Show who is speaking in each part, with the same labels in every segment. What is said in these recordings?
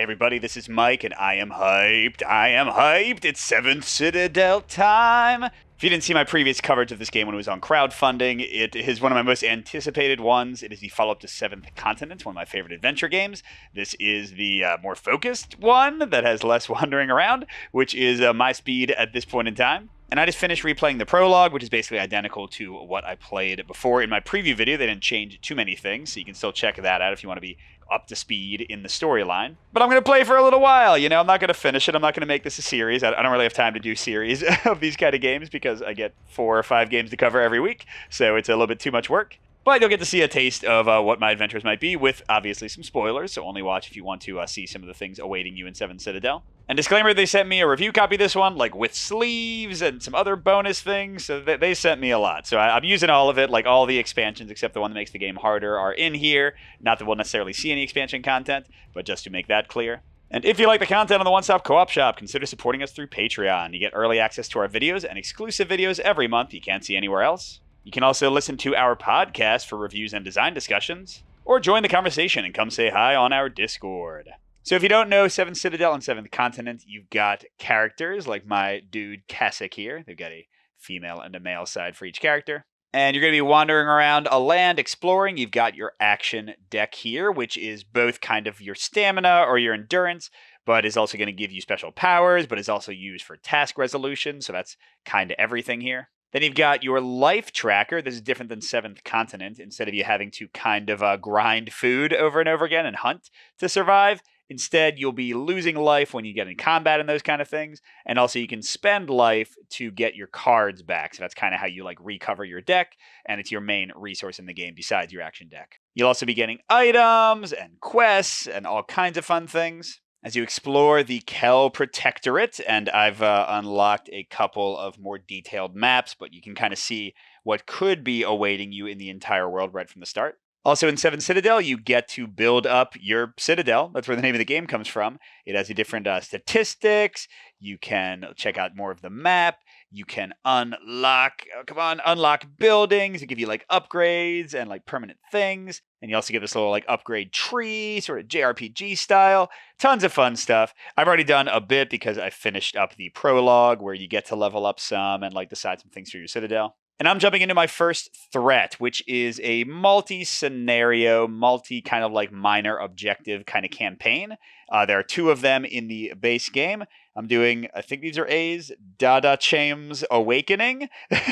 Speaker 1: Hey everybody, this is Mike, and I am hyped. It's 7th Citadel time. If you didn't see my previous coverage of this game when it was on crowdfunding, it is one of my most anticipated ones. It is the follow-up to 7th Continent, one of my favorite adventure games. This is the more focused one that has less wandering around, which is my speed at this point in time. And I just finished replaying the prologue, which is basically identical to what I played before in my preview video. They didn't change too many things, so you can still check that out if you want to be up to speed in the storyline. But I'm going to play for a little while, I'm not going to finish it. I'm not going to make this a series. I don't really have time to do series of these kind of games because I get 4 or 5 games to cover every week, so it's a little bit too much work. But you'll get to see a taste of what my adventures might be with, obviously, some spoilers, so only watch if you want to see some of the things awaiting you in 7th Citadel. And disclaimer, they sent me a review copy of this one, like with sleeves and some other bonus things, so they sent me a lot. So I'm using all of it, like all the expansions except the one that makes the game harder are in here. Not that we'll necessarily see any expansion content, but just to make that clear. And if you like the content on the One Stop Co-op Shop, consider supporting us through Patreon. You get early access to our videos and exclusive videos every month you can't see anywhere else. You can also listen to our podcast for reviews and design discussions, or join the conversation and come say hi on our Discord. So if you don't know 7th Citadel and 7th Continent, you've got characters like my dude Kasich here. They've got a female and a male side for each character. And you're going to be wandering around a land exploring. You've got your action deck here, which is both kind of your stamina or your endurance, but is also going to give you special powers, but is also used for task resolution. So that's kind of everything here. Then you've got your life tracker. This is different than 7th Continent. Instead of you having to kind of grind food over and over again and hunt to survive, instead you'll be losing life when you get in combat and those kind of things. And also you can spend life to get your cards back. So that's kind of how you recover your deck. And it's your main resource in the game besides your action deck. You'll also be getting items and quests and all kinds of fun things as you explore the Kel Protectorate, and I've unlocked a couple of more detailed maps, but you can kind of see what could be awaiting you in the entire world right from the start. Also in 7th Citadel, you get to build up your Citadel. That's where the name of the game comes from. It has the different statistics. You can check out more of the map. You can unlock buildings. It give you upgrades and permanent things. And you also get this little upgrade tree, sort of JRPG style. Tons of fun stuff. I've already done a bit because I finished up the prologue where you get to level up some and decide some things for your Citadel. And I'm jumping into my first threat, which is a multi-scenario, kind of minor objective kind of campaign. There are 2 of them in the base game. I'm doing, I think these are A's, Dadachaem's Awakening,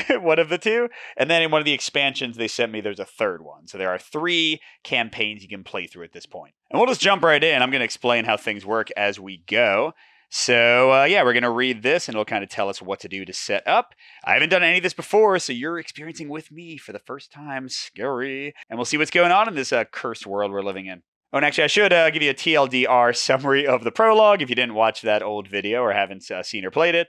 Speaker 1: one of the 2. And then in one of the expansions they sent me, there's a 3rd one. So there are 3 campaigns you can play through at this point. And we'll just jump right in. I'm going to explain how things work as we go. So, we're going to read this, and it'll kind of tell us what to do to set up. I haven't done any of this before, so you're experiencing with me for the first time. Scary. And we'll see what's going on in this cursed world we're living in. Oh, and actually, I should give you a TLDR summary of the prologue if you didn't watch that old video or haven't seen or played it.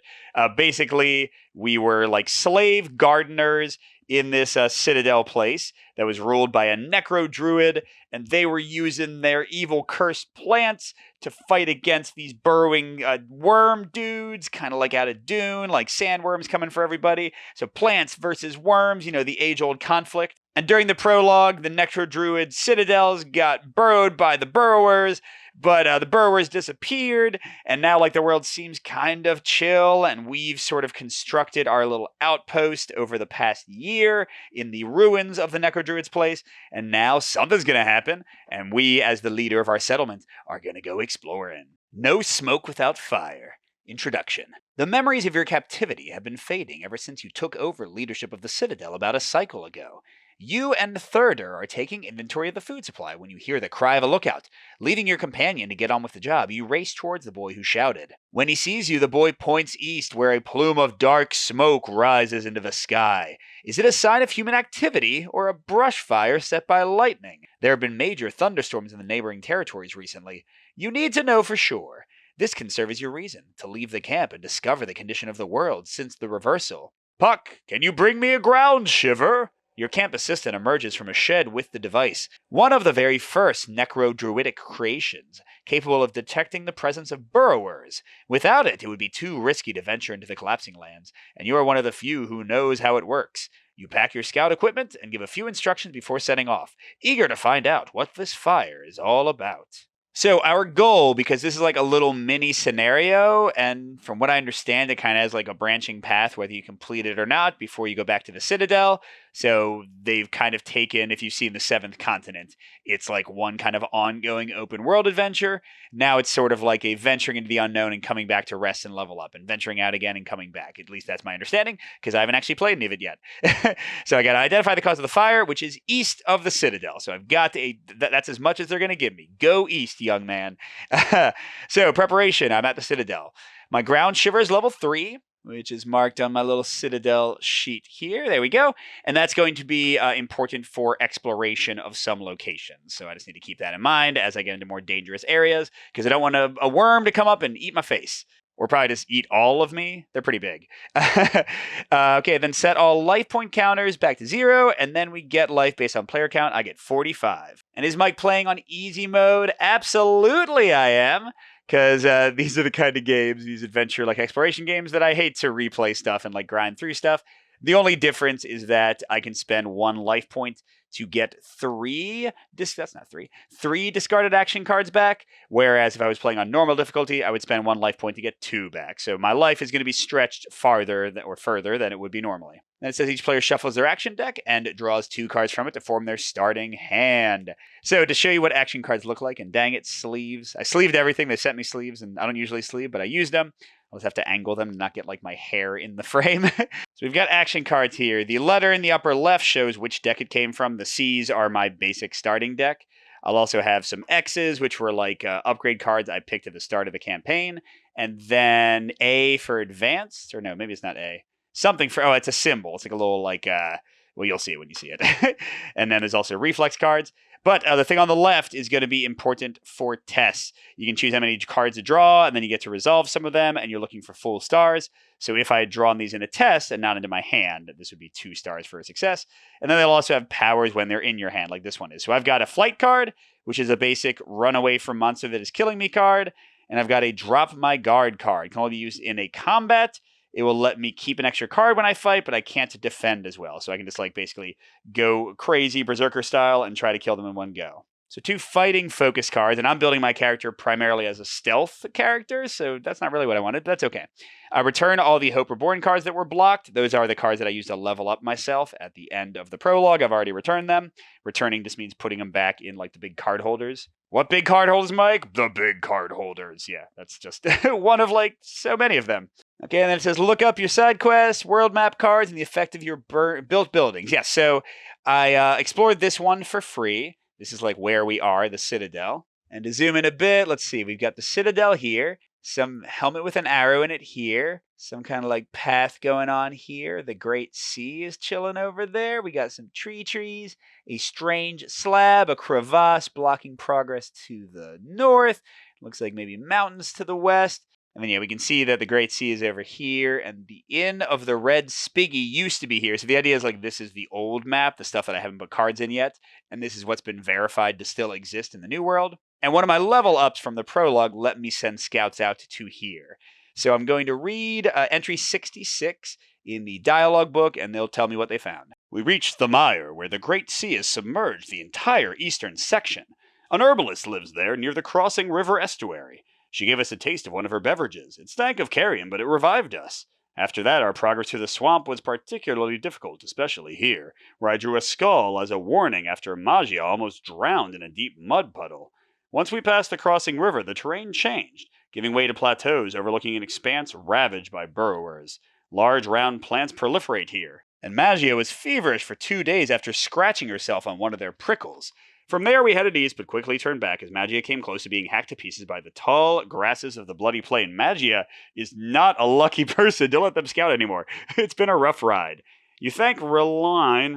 Speaker 1: Basically, we were slave gardeners in this Citadel place that was ruled by a necro-druid, and they were using their evil cursed plants to fight against these burrowing worm dudes, kind of out of Dune, sandworms coming for everybody. So plants versus worms, the age-old conflict. And during the prologue, the necro-druid citadels got burrowed by the burrowers, but the burrowers disappeared, and now the world seems kind of chill, and we've sort of constructed our little outpost over the past year in the ruins of the necro-druid's place, and now something's going to happen, and we, as the leader of our settlement, are going to go exploring. No smoke without fire. Introduction. The memories of your captivity have been fading ever since you took over leadership of the Citadel about a cycle ago. You and Thurder are taking inventory of the food supply when you hear the cry of a lookout. Leaving your companion to get on with the job, you race towards the boy who shouted. When he sees you, the boy points east where a plume of dark smoke rises into the sky. Is it a sign of human activity or a brush fire set by lightning? There have been major thunderstorms in the neighboring territories recently. You need to know for sure. This can serve as your reason to leave the camp and discover the condition of the world since the reversal. Puck, can you bring me a ground shiver? Your camp assistant emerges from a shed with the device, one of the very first necro-druidic creations, capable of detecting the presence of burrowers. Without it, it would be too risky to venture into the collapsing lands, and you are one of the few who knows how it works. You pack your scout equipment and give a few instructions before setting off, eager to find out what this fire is all about. So our goal, because this is like a little mini scenario, and from what I understand, it kind of has like a branching path, whether you complete it or not, before you go back to the Citadel. So they've kind of taken, if you've seen the Seventh Continent, it's like one kind of ongoing open world adventure. Now it's sort of like a venturing into the unknown and coming back to rest and level up, and venturing out again and coming back. At least that's my understanding, because I haven't actually played any of it yet. So I got to identify the cause of the fire, which is east of the Citadel. So I've got that's as much as they're going to give me. Go east, young man. So preparation. I'm at the Citadel. My ground shiver is level 3, which is marked on my little Citadel sheet here. There we go. And that's going to be important for exploration of some locations. So I just need to keep that in mind as I get into more dangerous areas, because I don't want a worm to come up and eat my face. Or probably just eat all of me. They're pretty big. Okay, then set all life point counters back to 0, and then we get life based on player count. I get 45. And is Mike playing on easy mode? Absolutely I am. Because these are the kind of games, these adventure like exploration games, that I hate to replay stuff and like grind through stuff. The only difference is that I can spend 1 life point to get 3 discarded action cards back, whereas if I was playing on normal difficulty, I would spend 1 life point to get 2 back. So my life is going to be stretched further than it would be normally. And it says each player shuffles their action deck and draws 2 cards from it to form their starting hand. So to show you what action cards look like, and dang it, sleeves. I sleeved everything. They sent me sleeves, and I don't usually sleeve, but I used them. I'll just have to angle them and not get like my hair in the frame. So we've got action cards here. The letter in the upper left shows which deck it came from. The C's are my basic starting deck. I'll also have some X's, which were like upgrade cards I picked at the start of the campaign. And then A for advanced, or no, maybe it's not A. Something for, it's a symbol. It's like a little like, well, you'll see it when you see it. And then there's also reflex cards. But the thing on the left is going to be important for tests. You can choose how many cards to draw, and then you get to resolve some of them, and you're looking for full stars. So if I had drawn these in a test and not into my hand, this would be 2 stars for a success. And then they'll also have powers when they're in your hand, like this one is. So I've got a flight card, which is a basic run away from monster that is killing me card. And I've got a drop my guard card. It can only be used in a combat. It will let me keep an extra card when I fight, but I can't defend as well. So I can just like basically go crazy berserker style and try to kill them in one go. So 2 fighting focus cards, and I'm building my character primarily as a stealth character, so that's not really what I wanted, but that's okay. I return all the Hope Reborn cards that were blocked. Those are the cards that I used to level up myself at the end of the prologue. I've already returned them. Returning just means putting them back in like the big card holders. What big card holders, Mike? The big card holders. Yeah, that's just one of like so many of them. Okay, and then it says look up your side quests, world map cards, and the effect of your built buildings. Yeah, so I explored this one for free. This is like where we are, the Citadel. And to zoom in a bit, let's see, we've got the Citadel here, some helmet with an arrow in it here, some kind of like path going on here. The Great Sea is chilling over there. We got some trees, a strange slab, a crevasse blocking progress to the north. Looks like maybe mountains to the west. And then, yeah, we can see that the Great Sea is over here, and the Inn of the Red Spiggy used to be here. So the idea is like this is the old map, the stuff that I haven't put cards in yet, and this is what's been verified to still exist in the new world. And one of my level ups from the prologue let me send scouts out to here. So I'm going to read entry 66 in the dialogue book, and they'll tell me what they found. We reached the mire, where the Great Sea has submerged the entire eastern section. An herbalist lives there near the crossing river estuary. She gave us a taste of one of her beverages. It stank of carrion, but it revived us. After that, our progress through the swamp was particularly difficult, especially here, where I drew a skull as a warning after Magia almost drowned in a deep mud puddle. Once we passed the crossing river, the terrain changed, giving way to plateaus overlooking an expanse ravaged by burrowers. Large round plants proliferate here, and Magia was feverish for 2 days after scratching herself on one of their prickles. From there we headed east, but quickly turned back as Magia came close to being hacked to pieces by the tall grasses of the bloody plain. Magia is not a lucky person. Don't let them scout anymore. It's been a rough ride. You thank Reline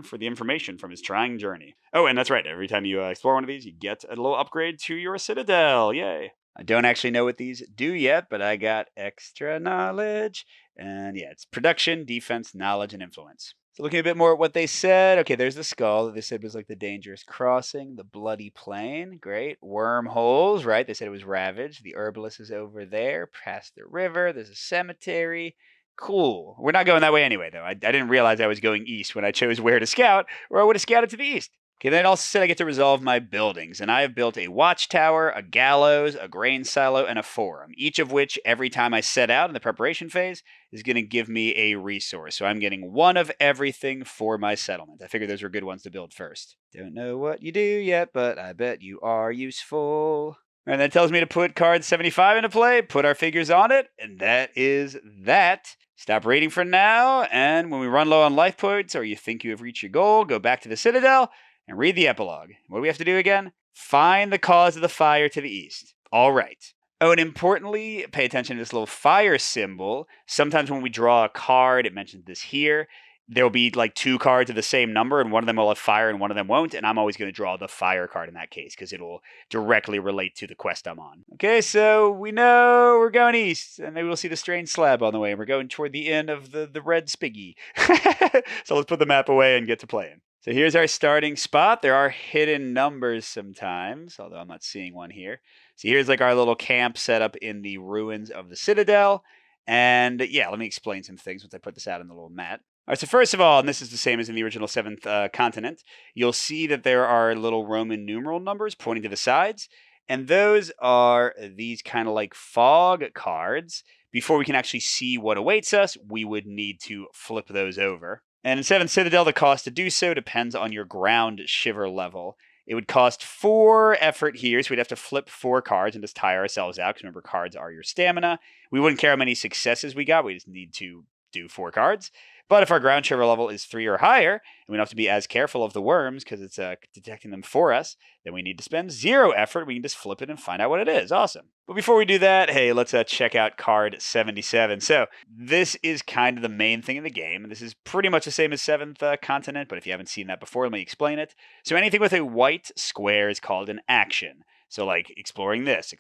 Speaker 1: for the information from his trying journey. Oh, and that's right. Every time you explore one of these, you get a little upgrade to your Citadel. Yay. I don't actually know what these do yet, but I got extra knowledge. And yeah, it's production, defense, knowledge, and influence. So looking a bit more at what they said. Okay, there's the skull that they said was like the dangerous crossing, the bloody plain. Great. Wormholes, right? They said it was ravaged. The herbalist is over there, past the river. There's a cemetery. Cool. We're not going that way anyway, though. I didn't realize I was going east when I chose where to scout, or I would have scouted to the east. Okay, then it also said I get to resolve my buildings, and I have built a watchtower, a gallows, a grain silo, and a forum, each of which, every time I set out in the preparation phase, is going to give me a resource. So I'm getting one of everything for my settlement. I figured those were good ones to build first. Don't know what you do yet, but I bet you are useful. And that tells me to put card 75 into play, put our figures on it, and that is that. Stop raiding for now, and when we run low on life points or you think you have reached your goal, go back to the Citadel and read the epilogue. What do we have to do again? Find the cause of the fire to the east. All right. Oh, and importantly, pay attention to this little fire symbol. Sometimes when we draw a card, it mentions this here. There'll be like two cards of the same number, and one of them will have fire and one of them won't. And I'm always going to draw the fire card in that case because it'll directly relate to the quest I'm on. Okay, so we know we're going east, and maybe we'll see the strange slab on the way. And we're going toward the end of the red spiggy. So let's put the map away and get to playing. So here's our starting spot. There are hidden numbers sometimes, although I'm not seeing one here. So here's like our little camp set up in the ruins of the Citadel. And yeah, let me explain some things once I put this out on the little mat. All right, so first of all, and this is the same as in the original 7th continent, you'll see that there are little Roman numeral numbers pointing to the sides. And those are these kind of like fog cards. Before we can actually see what awaits us, we would need to flip those over. And in 7th Citadel, the cost to do so depends on your ground shiver level. It would cost 4 effort here, so we'd have to flip 4 cards and just tire ourselves out, because remember, cards are your stamina. We wouldn't care how many successes we got, we just need to do 4 cards. But if our ground shiver level is 3 or higher, and we don't have to be as careful of the worms because it's detecting them for us, then we need to spend 0 effort. We can just flip it and find out what it is. Awesome. But before we do that, hey, let's check out card 77. So this is kind of the main thing in the game. This is pretty much the same as 7th continent, but if you haven't seen that before, let me explain it. So anything with a white square is called an action. So like exploring this,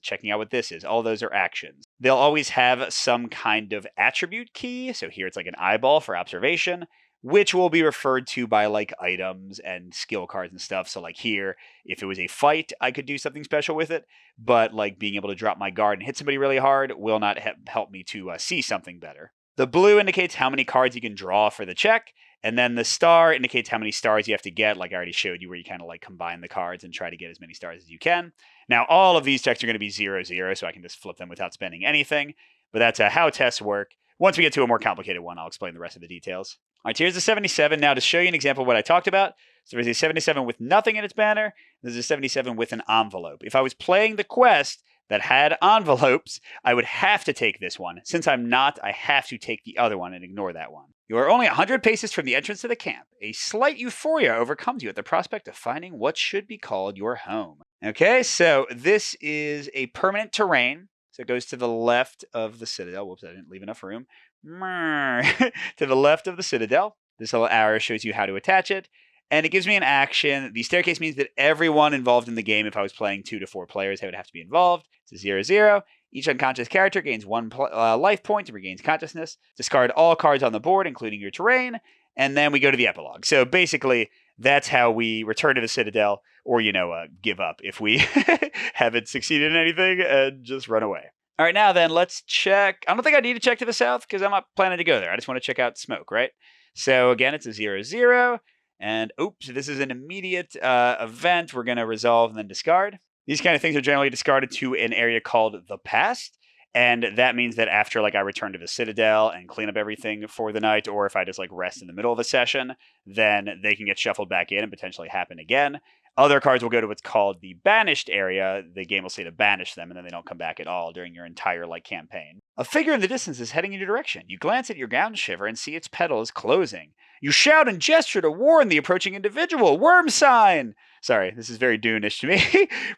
Speaker 1: checking out what this is, all those are actions. They'll always have some kind of attribute key. So here it's like an eyeball for observation, which will be referred to by like items and skill cards and stuff. So like here, if it was a fight, I could do something special with it, but like being able to drop my guard and hit somebody really hard will not help me to see something better. The blue indicates how many cards you can draw for the check, and then the star indicates how many stars you have to get, like I already showed you, where you kind of like combine the cards and try to get as many stars as you can. Now, all of these checks are going to be 0-0, so I can just flip them without spending anything, but that's how tests work. Once we get to a more complicated one, I'll explain the rest of the details. All right, here's the 77. Now, to show you an example of what I talked about, so there's a 77 with nothing in its banner, there's a 77 with an envelope. If I was playing the quest that had envelopes, I would have to take this one. Since I'm not, I have to take the other one and ignore that one. You are only 100 paces from the entrance to the camp. A slight euphoria overcomes you at the prospect of finding what should be called your home. Okay, so this is a permanent terrain. So it goes to the left of the Citadel. Whoops, I didn't leave enough room. To the left of the Citadel. This little arrow shows you how to attach it. And it gives me an action. The staircase means that everyone involved in the game, if I was playing 2 to 4 players, they would have to be involved. It's a 0-0. Each unconscious character gains 1 life point and regains consciousness. Discard all cards on the board, including your terrain. And then we go to the epilogue. So basically, that's how we return to the Citadel, or, give up if we haven't succeeded in anything and just run away. All right, now then, let's check. I don't think I need to check to the south because I'm not planning to go there. I just want to check out smoke, right? So again, it's a 0-0. And oops, this is an immediate event. We're going to resolve and then discard. These kind of things are generally discarded to an area called the past. And that means that after I return to the Citadel and clean up everything for the night, or if I just rest in the middle of a session, then they can get shuffled back in and potentially happen again. Other cards will go to what's called the banished area. The game will say to banish them, and then they don't come back at all during your entire campaign. A figure in the distance is heading in your direction. You glance at your ground shiver and see its petals closing. You shout and gesture to warn the approaching individual. Worm sign! Sorry, this is very Dune-ish to me,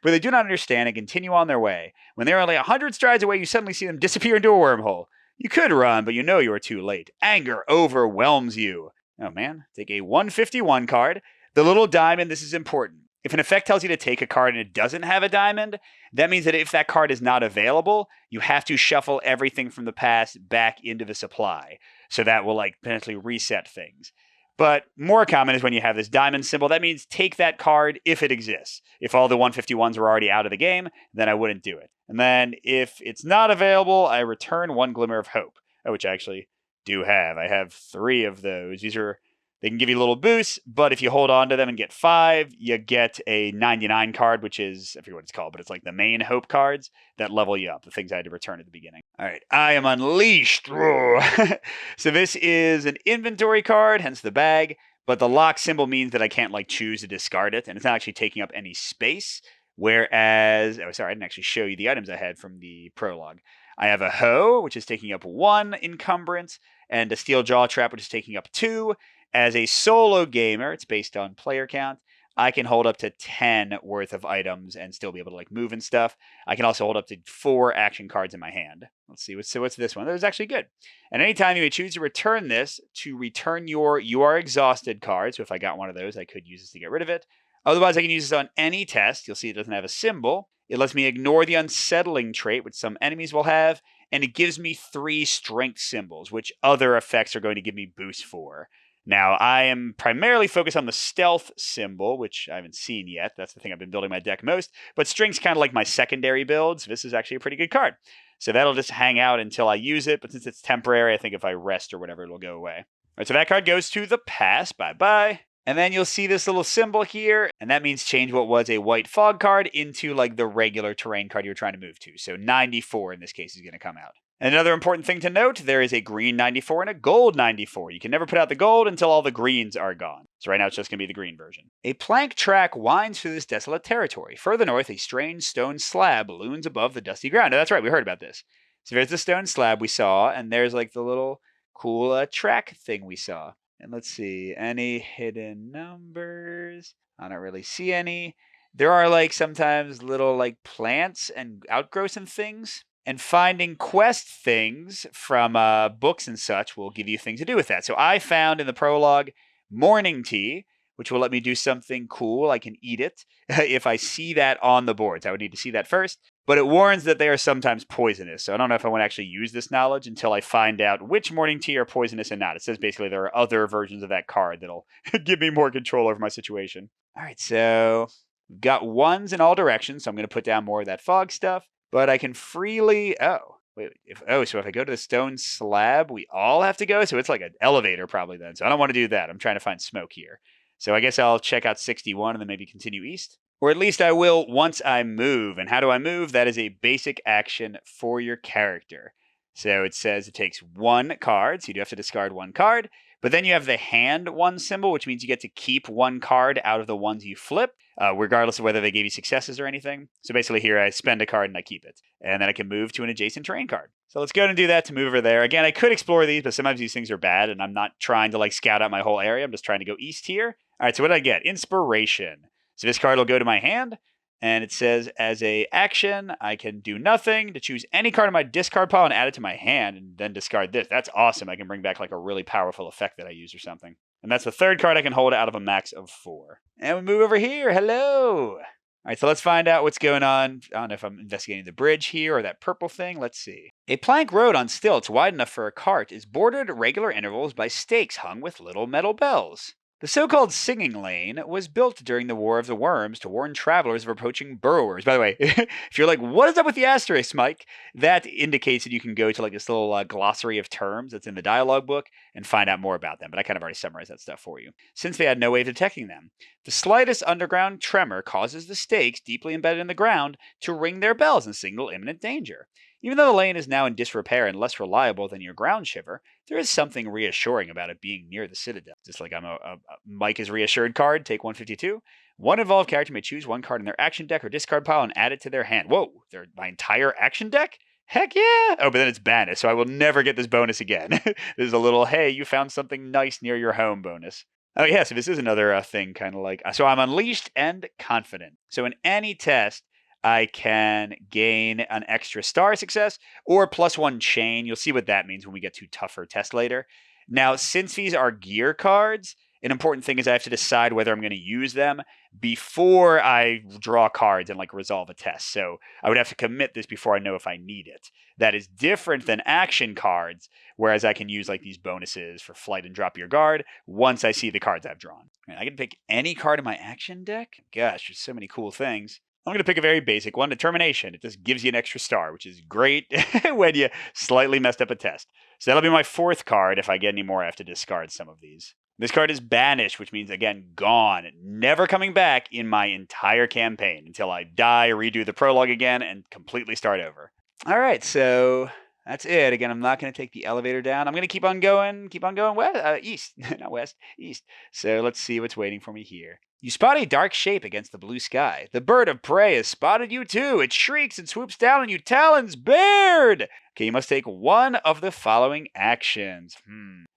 Speaker 1: but they do not understand and continue on their way. When they are only 100 strides away, you suddenly see them disappear into a wormhole. You could run, but you know you are too late. Anger overwhelms you. Oh man, take a 151 card. The little diamond, this is important. If an effect tells you to take a card and it doesn't have a diamond, that means that if that card is not available, you have to shuffle everything from the past back into the supply. So that will potentially reset things. But more common is when you have this diamond symbol. That means take that card if it exists. If all the 151s were already out of the game, then I wouldn't do it. And then if it's not available, I return 1 Glimmer of Hope, which I actually do have. I have 3 of those. These are They can give you a little boost, but if you hold on to them and get 5, you get a 99 card, which is, I forget what it's called, but it's like the main hope cards that level you up, the things I had to return at the beginning. All right, I am unleashed. So this is an inventory card, hence the bag, but the lock symbol means that I can't like choose to discard it, and it's not actually taking up any space. Whereas, oh, sorry, I didn't actually show you the items I had from the prologue. I have a hoe, which is taking up 1 encumbrance, and a steel jaw trap, which is taking up 2. As a solo gamer, it's based on player count. I can hold up to 10 worth of items and still be able to like move and stuff. I can also hold up to 4 action cards in my hand. Let's see, what's this one? That was actually good. And anytime you may choose to return this, to return your You Are Exhausted card. So if I got one of those, I could use this to get rid of it. Otherwise, I can use this on any test. You'll see it doesn't have a symbol. It lets me ignore the unsettling trait, which some enemies will have, and it gives me 3 strength symbols, which other effects are going to give me boosts for. Now, I am primarily focused on the stealth symbol, which I haven't seen yet. That's the thing I've been building my deck most. But strength's kind of like my secondary build, so this is actually a pretty good card. So that'll just hang out until I use it, but since it's temporary, I think if I rest or whatever, it'll go away. All right, so that card goes to the pass. Bye-bye. And then you'll see this little symbol here, and that means change what was a white fog card into like the regular terrain card you're trying to move to. So 94 in this case is going to come out. And another important thing to note, there is a green 94 and a gold 94. You can never put out the gold until all the greens are gone. So right now it's just going to be the green version. A plank track winds through this desolate territory. Further north, a strange stone slab looms above the dusty ground. Now, that's right, we heard about this. So there's the stone slab we saw, and there's like the little cool track thing we saw. And let's see, any hidden numbers? I don't really see any. There are like sometimes little like plants and outgrowths and things. And finding quest things from books and such will give you things to do with that. So I found in the prologue morning tea, which will let me do something cool. I can eat it if I see that on the boards. I would need to see that first. But it warns that they are sometimes poisonous. So I don't know if I want to actually use this knowledge until I find out which morning tea are poisonous and not. It says basically there are other versions of that card that'll give me more control over my situation. All right, so we've got 1s in all directions. So I'm going to put down more of that fog stuff. But I can freely, so if I go to the stone slab, we all have to go? So it's like an elevator probably then. So I don't want to do that. I'm trying to find smoke here. So I guess I'll check out 61 and then maybe continue east. Or at least I will once I move. And how do I move? That is a basic action for your character. So it says it takes 1 card, so you do have to discard 1 card. But then you have the hand 1 symbol, which means you get to keep 1 card out of the ones you flip, regardless of whether they gave you successes or anything. So basically here I spend a card and I keep it. And then I can move to an adjacent terrain card. So let's go ahead and do that to move over there. Again, I could explore these, but sometimes these things are bad, and I'm not trying to like scout out my whole area. I'm just trying to go east here. All right, so what did I get? Inspiration. So this card will go to my hand. And it says, as a action, I can do nothing to choose any card in my discard pile and add it to my hand and then discard this. That's awesome. I can bring back like a really powerful effect that I use or something. And that's the 3rd card I can hold out of a max of 4. And we move over here. Hello. All right, so let's find out what's going on. I don't know if I'm investigating the bridge here or that purple thing. Let's see. A plank road on stilts wide enough for a cart is bordered at regular intervals by stakes hung with little metal bells. The so-called singing lane was built during the War of the Worms to warn travelers of approaching burrowers. By the way, if you're like, what is up with the asterisk, Mike? That indicates that you can go to like this little glossary of terms that's in the dialogue book and find out more about them. But I kind of already summarized that stuff for you. Since they had no way of detecting them, the slightest underground tremor causes the stakes deeply embedded in the ground to ring their bells and signal imminent danger. Even though the lane is now in disrepair and less reliable than your ground shiver, there is something reassuring about it being near the Citadel. Just like I'm a Mike is reassured card, take 152. One involved character may choose 1 card in their action deck or discard pile and add it to their hand. Whoa, my entire action deck? Heck yeah! Oh, but then it's banished, so I will never get this bonus again. This is a little, hey, you found something nice near your home bonus. Oh yeah, so this is another thing kind of like, so I'm unleashed and confident. So in any test, I can gain an extra star success or +1 chain. You'll see what that means when we get to tougher tests later. Now, since these are gear cards, an important thing is I have to decide whether I'm going to use them before I draw cards and like resolve a test. So I would have to commit this before I know if I need it. That is different than action cards, whereas I can use like these bonuses for flight and drop your guard once I see the cards I've drawn. And I can pick any card in my action deck. Gosh, there's so many cool things. I'm going to pick a very basic one, Determination. It just gives you an extra star, which is great when you slightly messed up a test. So that'll be my 4th card. If I get any more, I have to discard some of these. This card is banished, which means, again, gone. Never coming back in my entire campaign until I die, redo the prologue again, and completely start over. All right, so that's it. Again, I'm not going to take the elevator down. I'm going to keep on going west, east, not west, east. So let's see what's waiting for me here. You spot a dark shape against the blue sky. The bird of prey has spotted you too. It shrieks and swoops down on you, talons bared. Okay, you must take one of the following actions.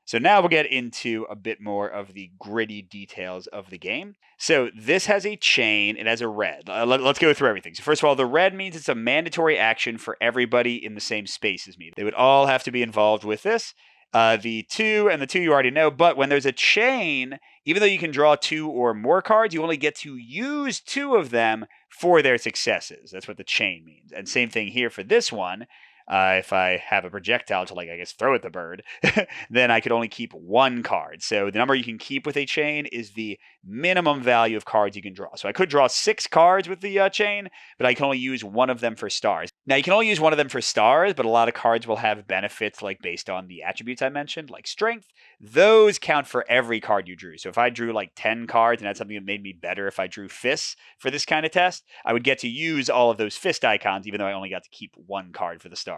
Speaker 1: So now we'll get into a bit more of the gritty details of the game. So this has a chain. It has a red. Let's go through everything. So first of all, the red means it's a mandatory action for everybody in the same space as me. They would all have to be involved with this. The 2 and the 2 you already know, but when there's a chain, even though you can draw 2 or more cards, you only get to use 2 of them for their successes. That's what the chain means. And same thing here for this one. If I have a projectile to, like, I guess, throw at the bird, then I could only keep 1 card. So the number you can keep with a chain is the minimum value of cards you can draw. So I could draw 6 cards with the chain, but I can only use 1 of them for stars. Now, you can only use 1 of them for stars, but a lot of cards will have benefits, like based on the attributes I mentioned, like strength. Those count for every card you drew. So if I drew like 10 cards and had something that made me better if I drew fists for this kind of test, I would get to use all of those fist icons, even though I only got to keep 1 card for the stars.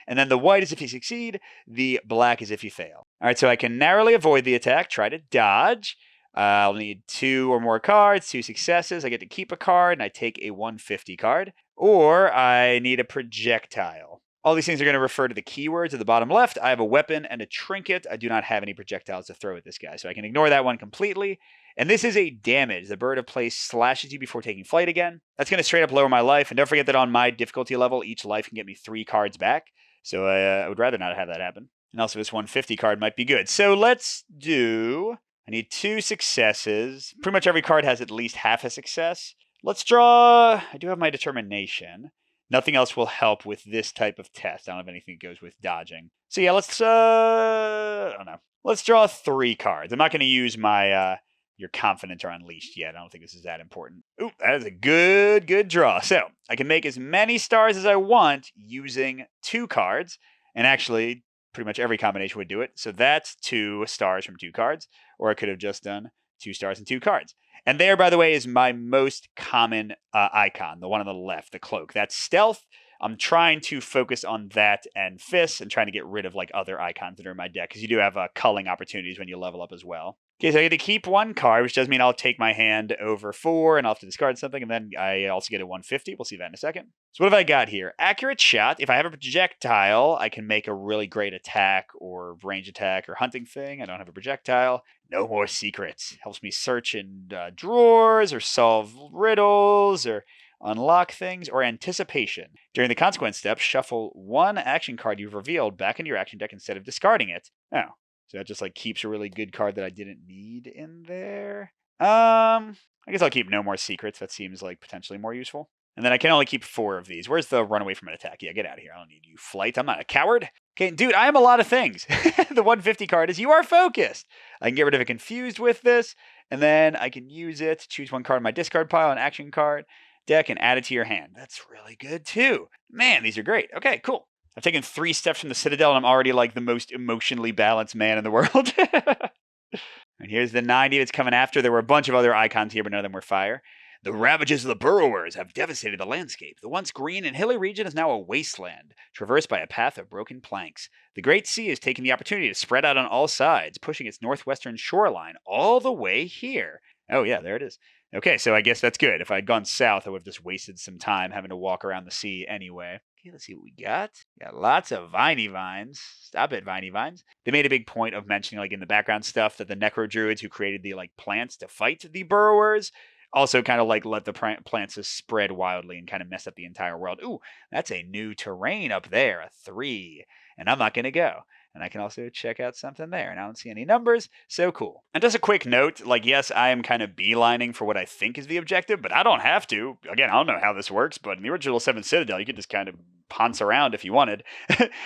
Speaker 1: And then the white is if you succeed, the black is if you fail. All right, so I can narrowly avoid the attack, try to dodge. I'll need 2 or more cards, 2 successes. I get to keep a card, and I take a 150 card. Or I need a projectile. All these things are going to refer to the keywords at the bottom left. I have a weapon and a trinket. I do not have any projectiles to throw at this guy, so I can ignore that one completely. And this is a damage. The bird of prey slashes you before taking flight again. That's going to straight up lower my life. And don't forget that on my difficulty level, each life can get me 3 cards back. So I would rather not have that happen. And also this 150 card might be good. So let's do... I need 2 successes. Pretty much every card has at least half a success. Let's draw... I do have my determination. Nothing else will help with this type of test. I don't have anything that goes with dodging. So yeah, let's... I don't know. Let's draw 3 cards. I'm not going to use my... Your confidence are unleashed yet. I don't think this is that important. Ooh, that is a good draw. So I can make as many stars as I want using 2 cards. And actually, pretty much every combination would do it. So that's 2 stars from 2 cards. Or I could have just done 2 stars and 2 cards. And there, by the way, is my most common icon, the one on the left, the cloak. That's stealth. I'm trying to focus on that and fists and trying to get rid of like other icons that are in my deck, because you do have culling opportunities when you level up as well. Okay, so I get to keep 1 card, which does mean I'll take my hand over 4 and I'll have to discard something, and then I also get a 150. We'll see that in a second. So what have I got here? Accurate shot. If I have a projectile, I can make a really great attack or range attack or hunting thing. I don't have a projectile. No more secrets. Helps me search in drawers or solve riddles or unlock things, or anticipation. During the consequence step, shuffle 1 action card you've revealed back into your action deck instead of discarding it. Oh. So that just like keeps a really good card that I didn't need in there. I guess I'll keep no more secrets. That seems like potentially more useful. And then I can only keep 4 of these. Where's the run away from an attack? Yeah, get out of here. I don't need you. Flight. I'm not a coward. Okay, dude, I am a lot of things. The 150 card is you are focused. I can get rid of a confused with this. And then I can use it to choose 1 card in my discard pile, an action card deck, and add it to your hand. That's really good too. Man, these are great. Okay, cool. I've taken 3 steps from the Citadel, and I'm already like the most emotionally balanced man in the world. And here's the 90 that's coming after. There were a bunch of other icons here, but none of them were fire. The ravages of the burrowers have devastated the landscape. The once green and hilly region is now a wasteland, traversed by a path of broken planks. The Great Sea has taken the opportunity to spread out on all sides, pushing its northwestern shoreline all the way here. Oh yeah, there it is. Okay, so I guess that's good. If I'd gone south, I would have just wasted some time having to walk around the sea anyway. Okay, let's see what we got. Got lots of viney vines. Stop it, viney vines. They made a big point of mentioning, like in the background stuff, that the necro druids who created the like plants to fight the burrowers also kind of like let the plants just spread wildly and kind of mess up the entire world. Ooh, that's a new terrain up there, a 3. And I'm not going to go. And I can also check out something there. And I don't see any numbers. So cool. And just a quick note, like, yes, I am kind of beelining for what I think is the objective, but I don't have to. Again, I don't know how this works, but in the original 7 Citadel, you could just kind of ponce around if you wanted.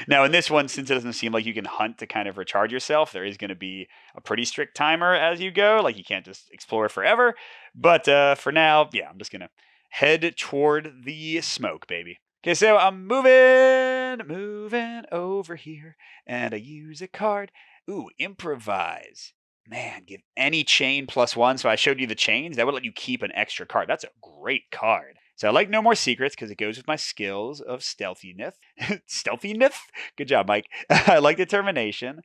Speaker 1: Now, in this one, since it doesn't seem like you can hunt to kind of recharge yourself, there is going to be a pretty strict timer as you go. Like, you can't just explore forever. But for now, yeah, I'm just going to head toward the smoke, baby. Okay, so I'm moving over here, and I use a card. Ooh, improvise. Man, give any chain +1. So I showed you the chains. That would let you keep an extra card. That's a great card. So I like No More Secrets because it goes with my skills of stealthiness. Stealthiness? Good job, Mike. I like Determination.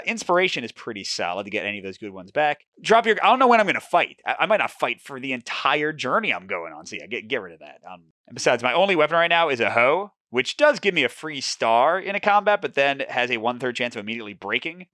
Speaker 1: Inspiration is pretty solid to get any of those good ones back. Drop your. I don't know when I'm going to fight. I might not fight for the entire journey I'm going on. So yeah, get rid of that. And besides, my only weapon right now is a hoe, which does give me a free star in a combat, but then has a 1/3 chance of immediately breaking.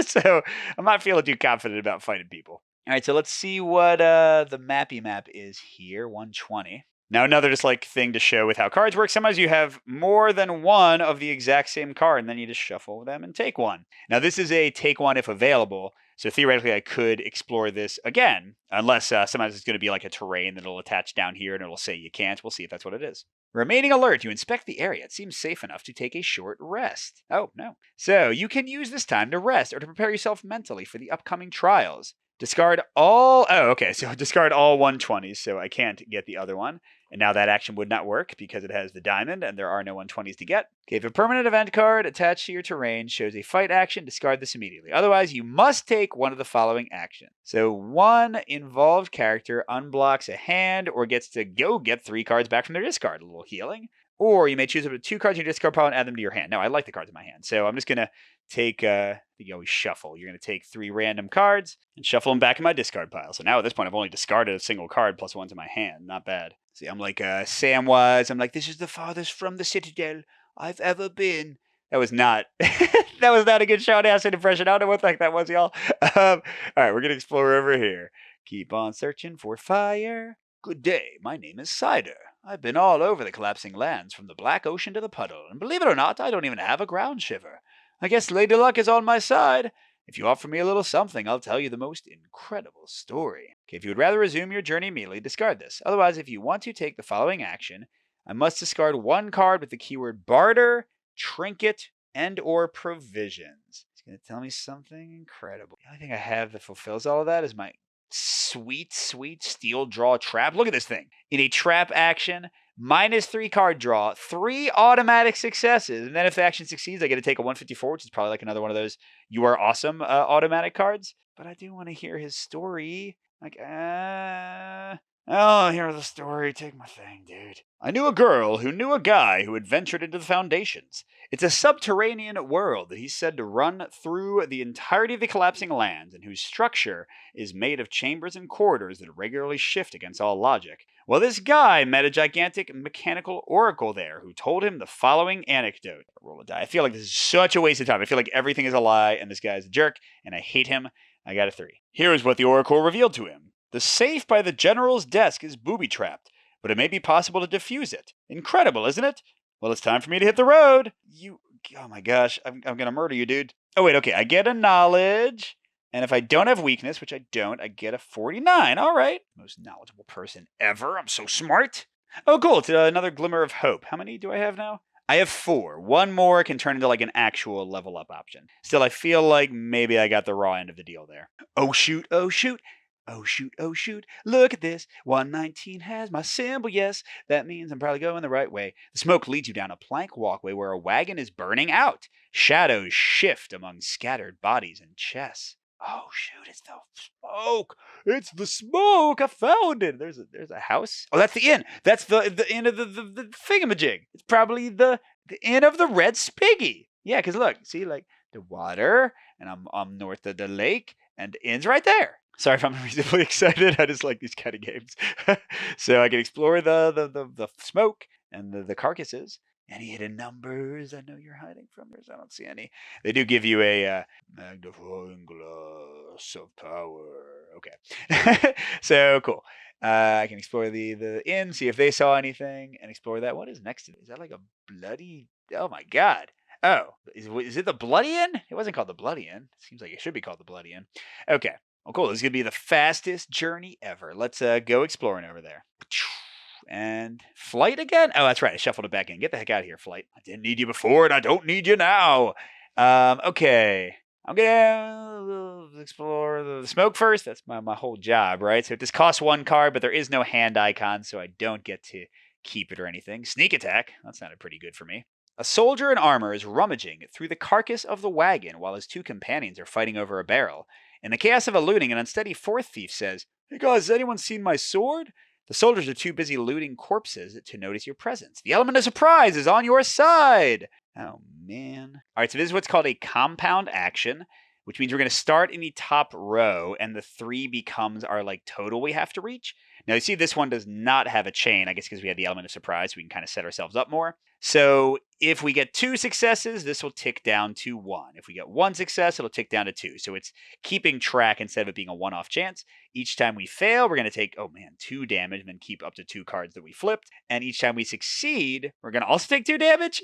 Speaker 1: So I'm not feeling too confident about fighting people. All right, so let's see what the mappy map is here. 120. Now, another just like thing to show with how cards work. Sometimes you have more than one of the exact same card, and then you just shuffle them and take one. Now, this is a take one if available. So theoretically, I could explore this again, unless sometimes it's going to be like a terrain that'll attach down here and it'll say you can't. We'll see if that's what it is. Remaining alert, you inspect the area. It seems safe enough to take a short rest. Oh, no. So you can use this time to rest or to prepare yourself mentally for the upcoming trials. Discard all... Oh, okay. So discard all 120s, so I can't get the other one. And now that action would not work because it has the diamond and there are no 120s to get. Okay, if a permanent event card attached to your terrain shows a fight action, discard this immediately. Otherwise, you must take one of the following actions. So one involved character unblocks a hand or gets to go get 3 cards back from their discard. A little healing. Or you may choose up to 2 cards in your discard pile and add them to your hand. Now, I like the cards in my hand, so I'm just going to take, you always shuffle. You're going to take 3 random cards and shuffle them back in my discard pile. So now at this point, I've only discarded a single card plus 1's in my hand. Not bad. See, I'm like Samwise. I'm like, this is the farthest from the Citadel I've ever been. That was not that was not a good Sean Astin impression. I don't know what the heck that was, y'all. All right, we're going to explore over here. Keep on searching for fire. Good day, my name is Cider. I've been all over the collapsing lands from the Black Ocean to the Puddle, and believe it or not, I don't even have a ground shiver. I guess Lady Luck is on my side. If you offer me a little something, I'll tell you the most incredible story. Okay, if you would rather resume your journey immediately, discard this. Otherwise, if you want to take the following action, I must discard 1 card with the keyword barter, trinket, and or provisions. It's going to tell me something incredible. The only thing I have that fulfills all of that is my sweet steel draw trap. Look at this thing. In a trap action, -3 card draw, 3 automatic successes, and then if the action succeeds, I get to take a 154, which is probably like another one of those "you are awesome" automatic cards. But I do want to hear his story. Like, oh, hear the story. Take my thing, dude. I knew a girl who knew a guy who had ventured into the Foundations. It's a subterranean world that he's said to run through the entirety of the collapsing lands, and whose structure is made of chambers and corridors that regularly shift against all logic. Well, this guy met a gigantic mechanical oracle there who told him the following anecdote. Roll a die. I feel like this is such a waste of time. I feel like everything is a lie, and this guy is a jerk, and I hate him. I got a 3. Here is what the oracle revealed to him. The safe by the general's desk is booby-trapped, but it may be possible to defuse it. Incredible, isn't it? Well, it's time for me to hit the road. Oh my gosh, I'm going to murder you, dude. Oh, wait, okay, I get a knowledge, and if I don't have weakness, which I don't, I get a 49. All right. Most knowledgeable person ever. I'm so smart. Oh, cool, it's another glimmer of hope. How many do I have now? I have 4. 1 more can turn into like an actual level up option. Still, I feel like maybe I got the raw end of the deal there. Oh, shoot, oh, shoot. Oh shoot, look at this. 119 has my symbol, yes. That means I'm probably going the right way. The smoke leads you down a plank walkway where a wagon is burning out. Shadows shift among scattered bodies and chests. Oh shoot, it's the smoke. It's the smoke. I found it. There's a house. Oh, that's the inn. That's the inn of the thingamajig. It's probably the inn of the Red Spiggy. Yeah, because look, see, like the water, and I'm north of the lake, and the inn's right there. Sorry if I'm reasonably excited. I just like these kind of games. So I can explore the smoke and the carcasses. Any hidden numbers I know you're hiding from? I don't see any. They do give you a magnifying glass of power. Okay. So cool. I can explore the inn, see if they saw anything, and explore that. What is next to it? Is that like a bloody... Oh my god. Oh, is it the Bloody Inn? It wasn't called the Bloody Inn. It seems like it should be called the Bloody Inn. Okay. Oh, cool. This is going to be the fastest journey ever. Let's go exploring over there. And flight again? Oh, that's right. I shuffled it back in. Get the heck out of here, flight. I didn't need you before, and I don't need you now. Okay. I'm going to explore the smoke first. That's my whole job, right? So this costs 1 card, but there is no hand icon, so I don't get to keep it or anything. Sneak attack. That sounded pretty good for me. A soldier in armor is rummaging through the carcass of the wagon while his two companions are fighting over a barrel. In the chaos of a looting, an unsteady fourth thief says, "Hey guys, has anyone seen my sword?" The soldiers are too busy looting corpses to notice your presence. The element of surprise is on your side. Oh, man. All right, so this is what's called a compound action, which means we're going to start in the top row, and the 3 becomes our total we have to reach. Now, you see this one does not have a chain, I guess because we had the element of surprise, so we can kind of set ourselves up more. So if we get 2 successes, this will tick down to 1. If we get 1 success, it'll tick down to 2. So it's keeping track instead of it being a one-off chance. Each time we fail, we're going to take, 2 damage, and then keep up to 2 cards that we flipped. And each time we succeed, we're going to also take 2 damage,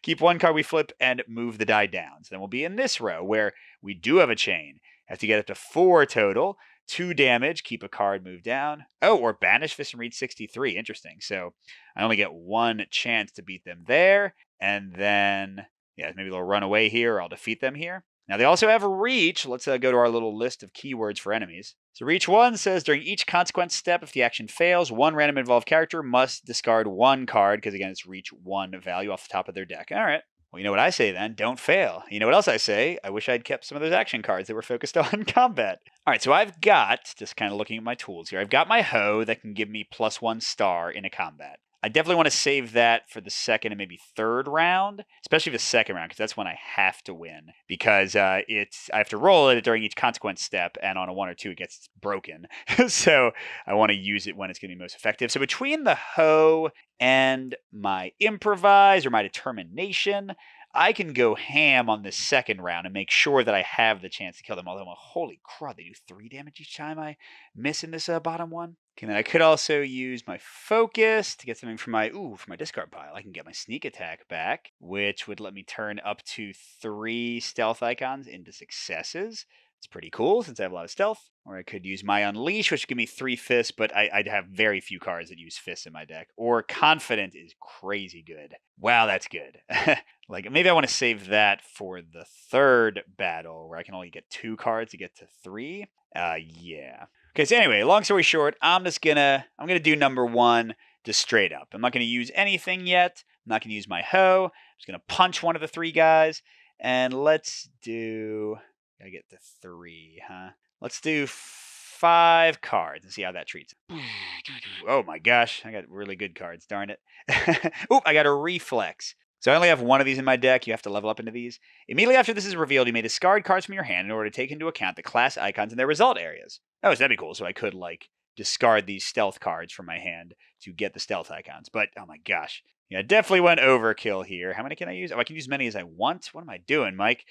Speaker 1: keep 1 card we flip, and move the die down. So then we'll be in this row where we do have a chain. Have to get up to 4 total. 2 damage, keep a card, move down. Oh, or banish this and read 63. Interesting. So I only get 1 chance to beat them there. And then, maybe they'll run away here or I'll defeat them here. Now, they also have reach. Let's go to our little list of keywords for enemies. So reach 1 says, during each consequence step, if the action fails, 1 random involved character must discard 1 card, because again, it's reach 1 value off the top of their deck. All right. Well, you know what I say then? Don't fail. You know what else I say? I wish I'd kept some of those action cards that were focused on combat. All right, so I've got, just kind of looking at my tools here, I've got my hoe that can give me +1 star in a combat. I definitely want to save that for the second and maybe third round, especially the second round, because that's when I have to win. Because I have to roll it during each consequence step, and on a 1 or 2, it gets broken. So I want to use it when it's going to be most effective. So between the hoe and my improvise or my determination, I can go ham on this second round and make sure that I have the chance to kill them. Although, holy crap, they do 3 damage each time I miss in this bottom one. Okay, then I could also use my focus to get something from my discard pile. I can get my sneak attack back, which would let me turn up to 3 stealth icons into successes. It's pretty cool since I have a lot of stealth. Or I could use my Unleash, which would give me 3 fists, but I'd have very few cards that use fists in my deck. Or Confident is crazy good. Wow, that's good. Maybe I want to save that for the third battle, where I can only get 2 cards to get to 3. Yeah. Okay, so anyway, long story short, I'm gonna do number 1 just straight up. I'm not gonna use anything yet. I'm not gonna use my hoe. I'm just gonna punch one of the 3 guys, and let's do. Gotta get to 3, huh? Let's do 5 cards and see how that treats it. Oh my gosh, I got really good cards, darn it. Oop, I got a reflex. So I only have 1 of these in my deck. You have to level up into these. Immediately after this is revealed, you may discard cards from your hand in order to take into account the class icons in their result areas. Oh, so that'd be cool. So I could, discard these stealth cards from my hand to get the stealth icons. But, oh my gosh. Yeah, definitely went overkill here. How many can I use? Oh, I can use as many as I want. What am I doing, Mike?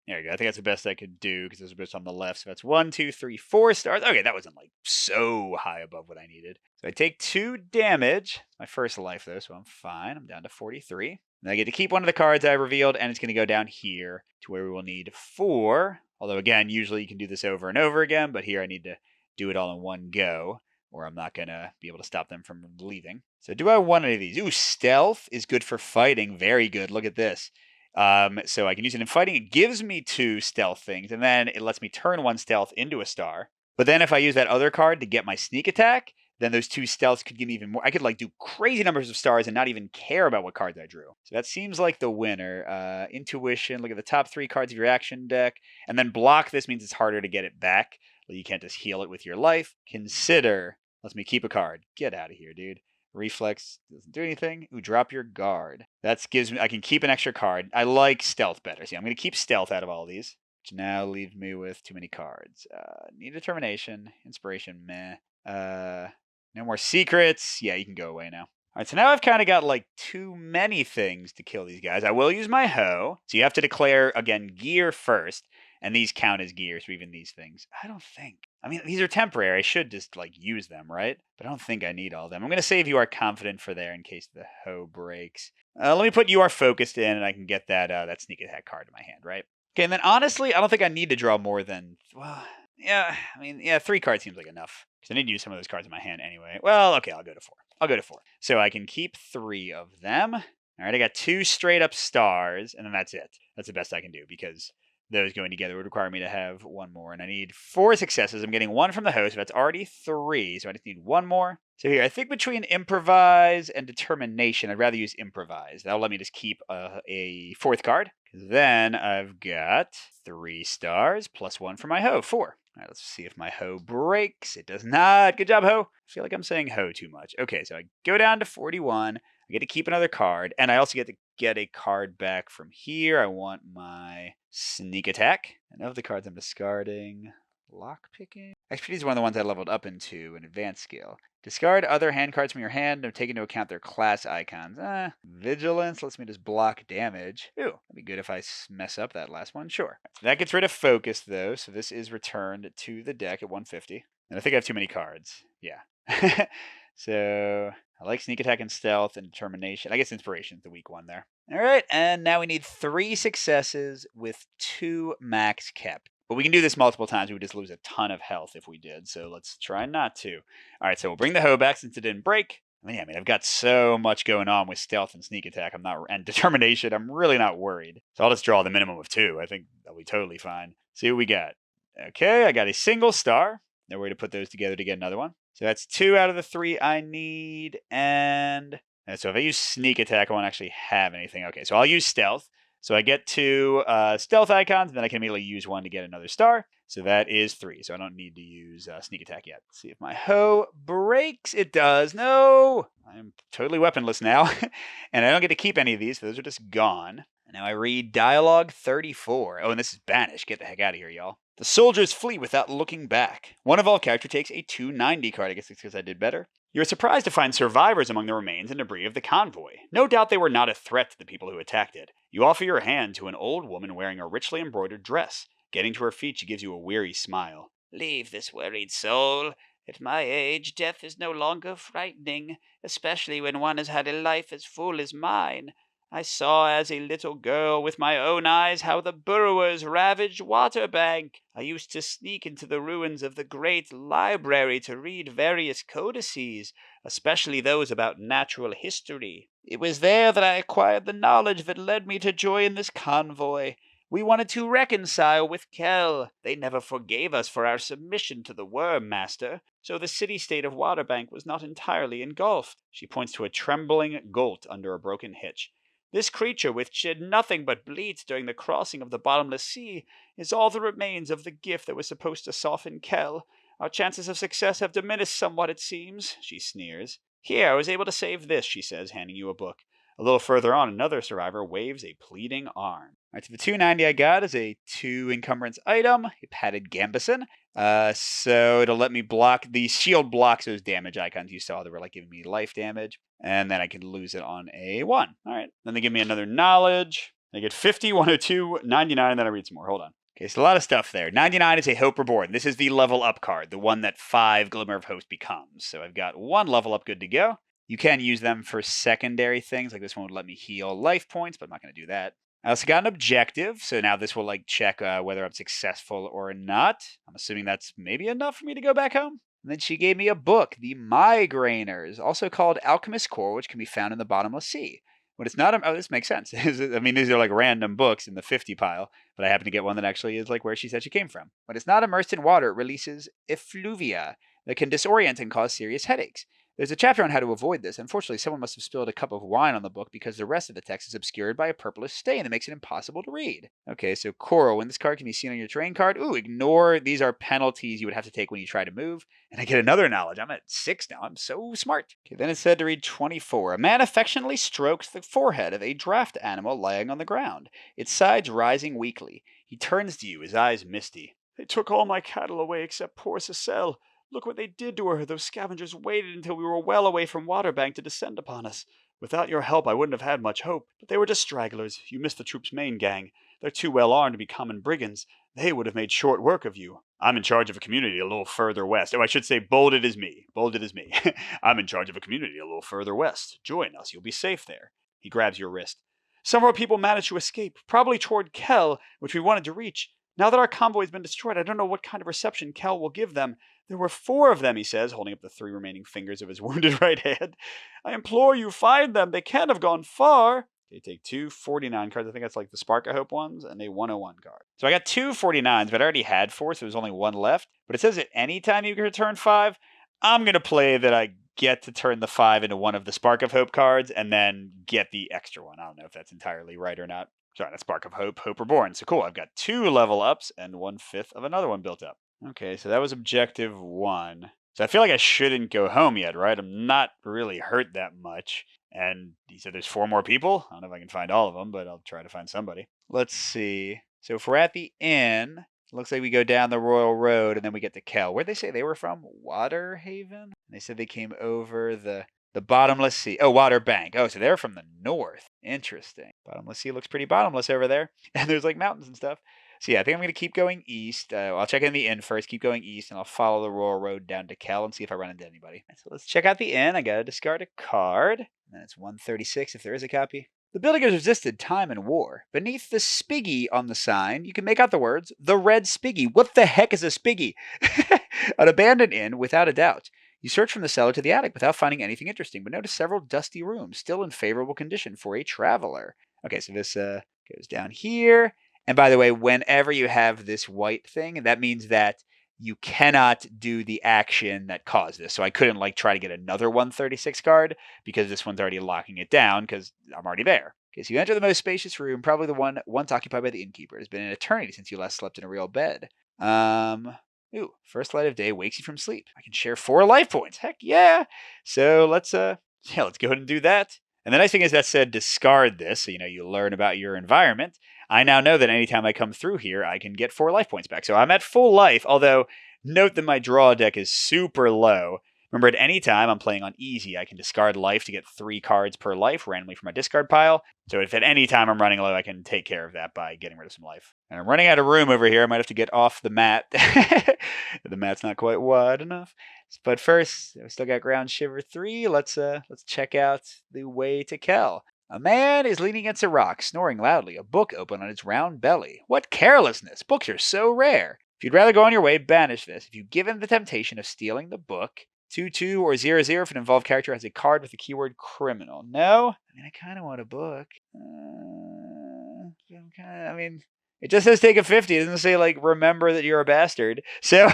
Speaker 1: There we go. I think that's the best I could do because there's a bit on the left. So that's 1, 2, 3, 4 stars. Okay, that wasn't so high above what I needed. So I take 2 damage. My first life though, so I'm fine. I'm down to 43. And I get to keep one of the cards I revealed, and it's going to go down here to where we will need 4. Although again, usually you can do this over and over again, but here I need to do it all in one go, or I'm not going to be able to stop them from leaving. So do I want any of these? Ooh, stealth is good for fighting. Very good. Look at this. So I can use it in fighting. It gives me 2 stealth things, and then it lets me turn 1 stealth into a star. But then if I use that other card to get my sneak attack, then those 2 stealths could give me even more. I could do crazy numbers of stars and not even care about what cards I drew. So that seems like the winner. Intuition, look at the top 3 cards of your action deck. And then block this means it's harder to get it back. Well, you can't just heal it with your life. Consider lets me keep a card. Get out of here, dude. Reflex doesn't do anything. Ooh, drop your guard. That gives me, I can keep an extra card. I like stealth better. See, I'm going to keep stealth out of all of these, which now leaves me with too many cards. Need determination, inspiration, meh. No more secrets. Yeah, you can go away now. All right, so now I've kind of got too many things to kill these guys. I will use my hoe. So you have to declare, again, gear first. And these count as gears for even these things. I don't think. I mean, these are temporary. I should just use them, right? But I don't think I need all of them. I'm going to save you are confident for there in case the hoe breaks. Let me put you are focused in, and I can get that sneak attack card in my hand, right? Okay, and then honestly, I don't think I need to draw more than, 3 cards seems like enough. Because I need to use some of those cards in my hand anyway. Well, okay, I'll go to 4. So I can keep 3 of them. All right, I got 2 straight up stars, and then that's it. That's the best I can do because those going together would require me to have one more. And I need 4 successes. I'm getting 1 from the host. That's already 3. So I just need 1 more. So here, I think between improvise and determination, I'd rather use improvise. That'll let me just keep a 4th card. Then I've got 3 stars plus 1 for my hoe, 4. All right, let's see if my hoe breaks. It does not. Good job, hoe. I feel like I'm saying hoe too much. Okay, so I go down to 41. I get to keep another card, and I also get to get a card back from here. I want my sneak attack. And of the cards I'm discarding, lockpicking. Expertise is one of the ones I leveled up into an advanced skill. Discard other hand cards from your hand and take into account their class icons. Vigilance lets me just block damage. Ooh, that'd be good if I mess up that last one. Sure. So that gets rid of focus, though, so this is returned to the deck at 150. And I think I have too many cards. Yeah. So I like sneak attack and stealth and determination. I guess inspiration's the weak one there. All right, and now we need 3 successes with 2 max kept. But we can do this multiple times. We would just lose a ton of health if we did. So let's try not to. All right, so we'll bring the hoe back since it didn't break. I mean, I've got so much going on with stealth and sneak attack. And determination. I'm really not worried. So I'll just draw the minimum of 2. I think that'll be totally fine. See what we got. Okay, I got a single star. No way to put those together to get another one. So that's 2 out of the 3 I need. And so if I use sneak attack, I won't actually have anything. Okay, so I'll use stealth. So I get 2 stealth icons, and then I can immediately use 1 to get another star. So that is 3. So I don't need to use sneak attack yet. Let's see if my hoe breaks. It does. No! I'm totally weaponless now. And I don't get to keep any of these. So those are just gone. And now I read Dialogue 34. Oh, and this is banished. Get the heck out of here, y'all. The soldiers flee without looking back. One of all character takes a 290 card. I guess it's because I did better. You are surprised to find survivors among the remains and debris of the convoy. No doubt they were not a threat to the people who attacked it. You offer your hand to an old woman wearing a richly embroidered dress. Getting to her feet, she gives you a weary smile. Leave this worried soul. At my age, death is no longer frightening, especially when one has had a life as full as mine. I saw as a little girl with my own eyes how the burrowers ravaged Waterbank. I used to sneak into the ruins of the great library to read various codices, especially those about natural history. It was there that I acquired the knowledge that led me to join this convoy. We wanted to reconcile with Kel. They never forgave us for our submission to the Worm Master, so the city-state of Waterbank was not entirely engulfed. She points to a trembling Golt under a broken hitch. This creature, which did nothing but bleat during the crossing of the bottomless sea, is all the remains of the gift that was supposed to soften Kel. Our chances of success have diminished somewhat, it seems, she sneers. Here, I was able to save this, she says, handing you a book. A little further on, another survivor waves a pleading arm. All right, so the 290 I got is a 2 encumbrance item, a padded gambeson. So it'll let me block, the shield blocks those damage icons you saw that were like giving me life damage. And then I can lose it on a 1. All right, then they give me another knowledge. I get 50, 102, 99, and then I read some more. Hold on. Okay, so a lot of stuff there. 99 is a Hope Reborn. This is the level up card, the one that 5 Glimmer of Hope becomes. So I've got 1 level up good to go. You can use them for secondary things, like this one would let me heal life points, but I'm not going to do that. I also got an objective, so now this will like check whether I'm successful or not. I'm assuming that's maybe enough for me to go back home. And then she gave me a book, The Migrainers, also called Alchemist's Core, which can be found in the Bottomless Sea. But it's not, oh, this makes sense. I mean, these are like random books in the 50 pile, but I happen to get one that actually is like where she said she came from. When it's not immersed in water, it releases effluvia that can disorient and cause serious headaches. There's a chapter on how to avoid this. Unfortunately, someone must have spilled a cup of wine on the book because the rest of the text is obscured by a purplish stain that makes it impossible to read. Okay, so Coral, when this card can be seen on your terrain card, ooh, ignore, these are penalties you would have to take when you try to move. And I get another knowledge. I'm at 6 now. I'm so smart. Okay, then it said to read 24. A man affectionately strokes the forehead of a draft animal lying on the ground, its sides rising weakly. He turns to you, his eyes misty. They took all my cattle away except poor Citadel. Look what they did to her. Those scavengers waited until we were well away from Waterbank to descend upon us. Without your help, I wouldn't have had much hope. But they were just stragglers. You missed the troop's main gang. They're too well armed to be common brigands. They would have made short work of you. I'm in charge of a community a little further west. Oh, I should say bolded is me. Bolded is me. I'm in charge of a community a little further west. Join us. You'll be safe there. He grabs your wrist. Some of our people managed to escape, probably toward Kel, which we wanted to reach. Now that our convoy's been destroyed, I don't know what kind of reception Kel will give them. There were 4 of them, he says, holding up the 3 remaining fingers of his wounded right hand. I implore you, find them. They can't have gone far. They take 249 cards. I think that's like the Spark of Hope ones, and a 101 card. So I got 249s, but I already had 4, so there's only 1 left. But it says at any time you can return 5. I'm going to play that I get to turn the 5 into one of the Spark of Hope cards, and then get the extra one. I don't know if that's entirely right or not. Sorry, not Spark of Hope, Hope Reborn. So cool, I've got 2 level ups and 1/5 of another one built up. Okay, so that was objective 1. So I feel like I shouldn't go home yet, right? I'm not really hurt that much. And he said there's 4 more people. I don't know if I can find all of them, but I'll try to find somebody. Let's see. So if we're at the inn, looks like we go down the Royal Road and then we get to Kel. Where'd they say they were from? Waterhaven? They said they came over the bottomless sea. Oh, Water Bank. Oh, so they're from the north. Interesting. Bottomless sea looks pretty bottomless over there. And there's like mountains and stuff. So yeah, I think I'm going to keep going east. I'll check in the inn first, keep going east, and I'll follow the Royal Road down to Kel and see if I run into anybody. So let's check out the inn. I got to discard a card. And then it's 136 if there is a copy. The building has resisted time and war. Beneath the Spiggy on the sign, you can make out the words, "The Red Spiggy." What the heck is a Spiggy? An abandoned inn, without a doubt. You search from the cellar to the attic without finding anything interesting, but notice several dusty rooms, still in favorable condition for a traveler. Okay, so this goes down here. And by the way, whenever you have this white thing, that means that you cannot do the action that caused this. So I couldn't like try to get another 136 card because this one's already locking it down because I'm already there. Okay, so you enter the most spacious room, probably the one once occupied by the innkeeper. It has been an eternity since you last slept in a real bed. Ooh, first light of day wakes you from sleep. I can share 4 life points. Heck yeah. So let's go ahead and do that. And the nice thing is that said discard this, so you learn about your environment. I now know that anytime I come through here, I can get 4 life points back. So I'm at full life, although note that my draw deck is super low. Remember, at any time I'm playing on easy, I can discard life to get 3 cards per life randomly from my discard pile. So if at any time I'm running low, I can take care of that by getting rid of some life. And I'm running out of room over here. I might have to get off the mat. The mat's not quite wide enough. But first, we still got Ground Shiver 3. Let's check out the way to Kel. A man is leaning against a rock, snoring loudly, a book open on its round belly. What carelessness! Books are so rare. If you'd rather go on your way, banish this. If you've given the temptation of stealing the book, 2/2 or 0/0 if an involved character has a card with the keyword criminal. No? I kind of want a book. It just says take a 50. It doesn't say, remember that you're a bastard. So,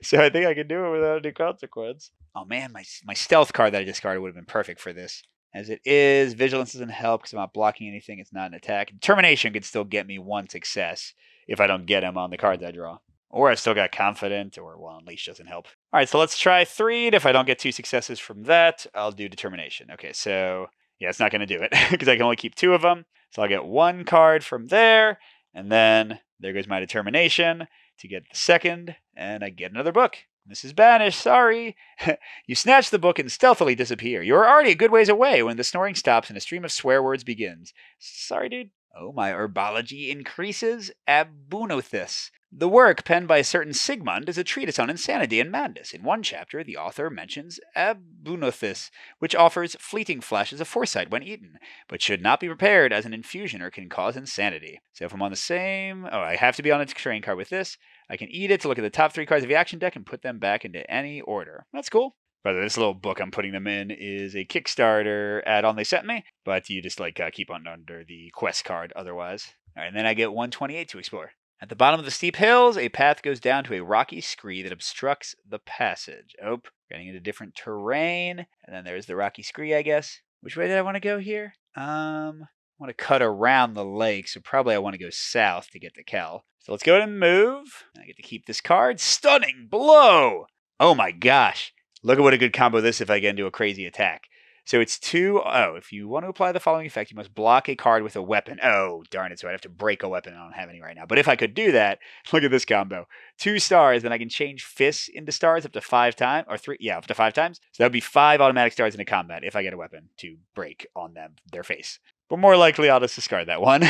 Speaker 1: so I think I can do it without any consequence. Oh man, my stealth card that I discarded would have been perfect for this. As it is, vigilance doesn't help because I'm not blocking anything. It's not an attack. Determination could still get me 1 success if I don't get him on the cards I draw. Or I've still got confident, or Unleash doesn't help. All right, so let's try 3. If I don't get 2 successes from that, I'll do determination. Okay, so yeah, it's not going to do it because I can only keep 2 of them. So I'll get 1 card from there, and then there goes my determination to get the 2nd, and I get another book. This is banished, sorry. You snatch the book and stealthily disappear. You are already a good ways away when the snoring stops and a stream of swear words begins. Sorry, dude. Oh, my herbology increases. Abunothis. The work, penned by a certain Sigmund, is a treatise on insanity and madness. In one chapter, the author mentions Abunothis, which offers fleeting flashes of foresight when eaten, but should not be prepared as an infusion or can cause insanity. So if I'm on the same... Oh, I have to be on a terrain card with this. I can eat it to look at the top 3 cards of the action deck and put them back into any order. That's cool. By the way, this little book I'm putting them in is a Kickstarter add-on they sent me, but you just keep on under the quest card otherwise. All right, and then I get 128 to explore. At the bottom of the steep hills, a path goes down to a rocky scree that obstructs the passage. Oh, getting into different terrain. And then there's the rocky scree, I guess. Which way did I want to go here? I want to cut around the lake, so probably I want to go south to get to Kel. So let's go ahead and move. I get to keep this card. Stunning blow! Oh my gosh. Look at what a good combo this if I get into a crazy attack. So it's 2... Oh, if you want to apply the following effect, you must block a card with a weapon. Oh, darn it. So I'd have to break a weapon. I don't have any right now. But if I could do that, look at this combo. 2 stars, then I can change fists into stars up to 5 times. Or 3, yeah, up to 5 times. So that would be 5 automatic stars in a combat if I get a weapon to break on their face. But more likely, I'll just discard that one.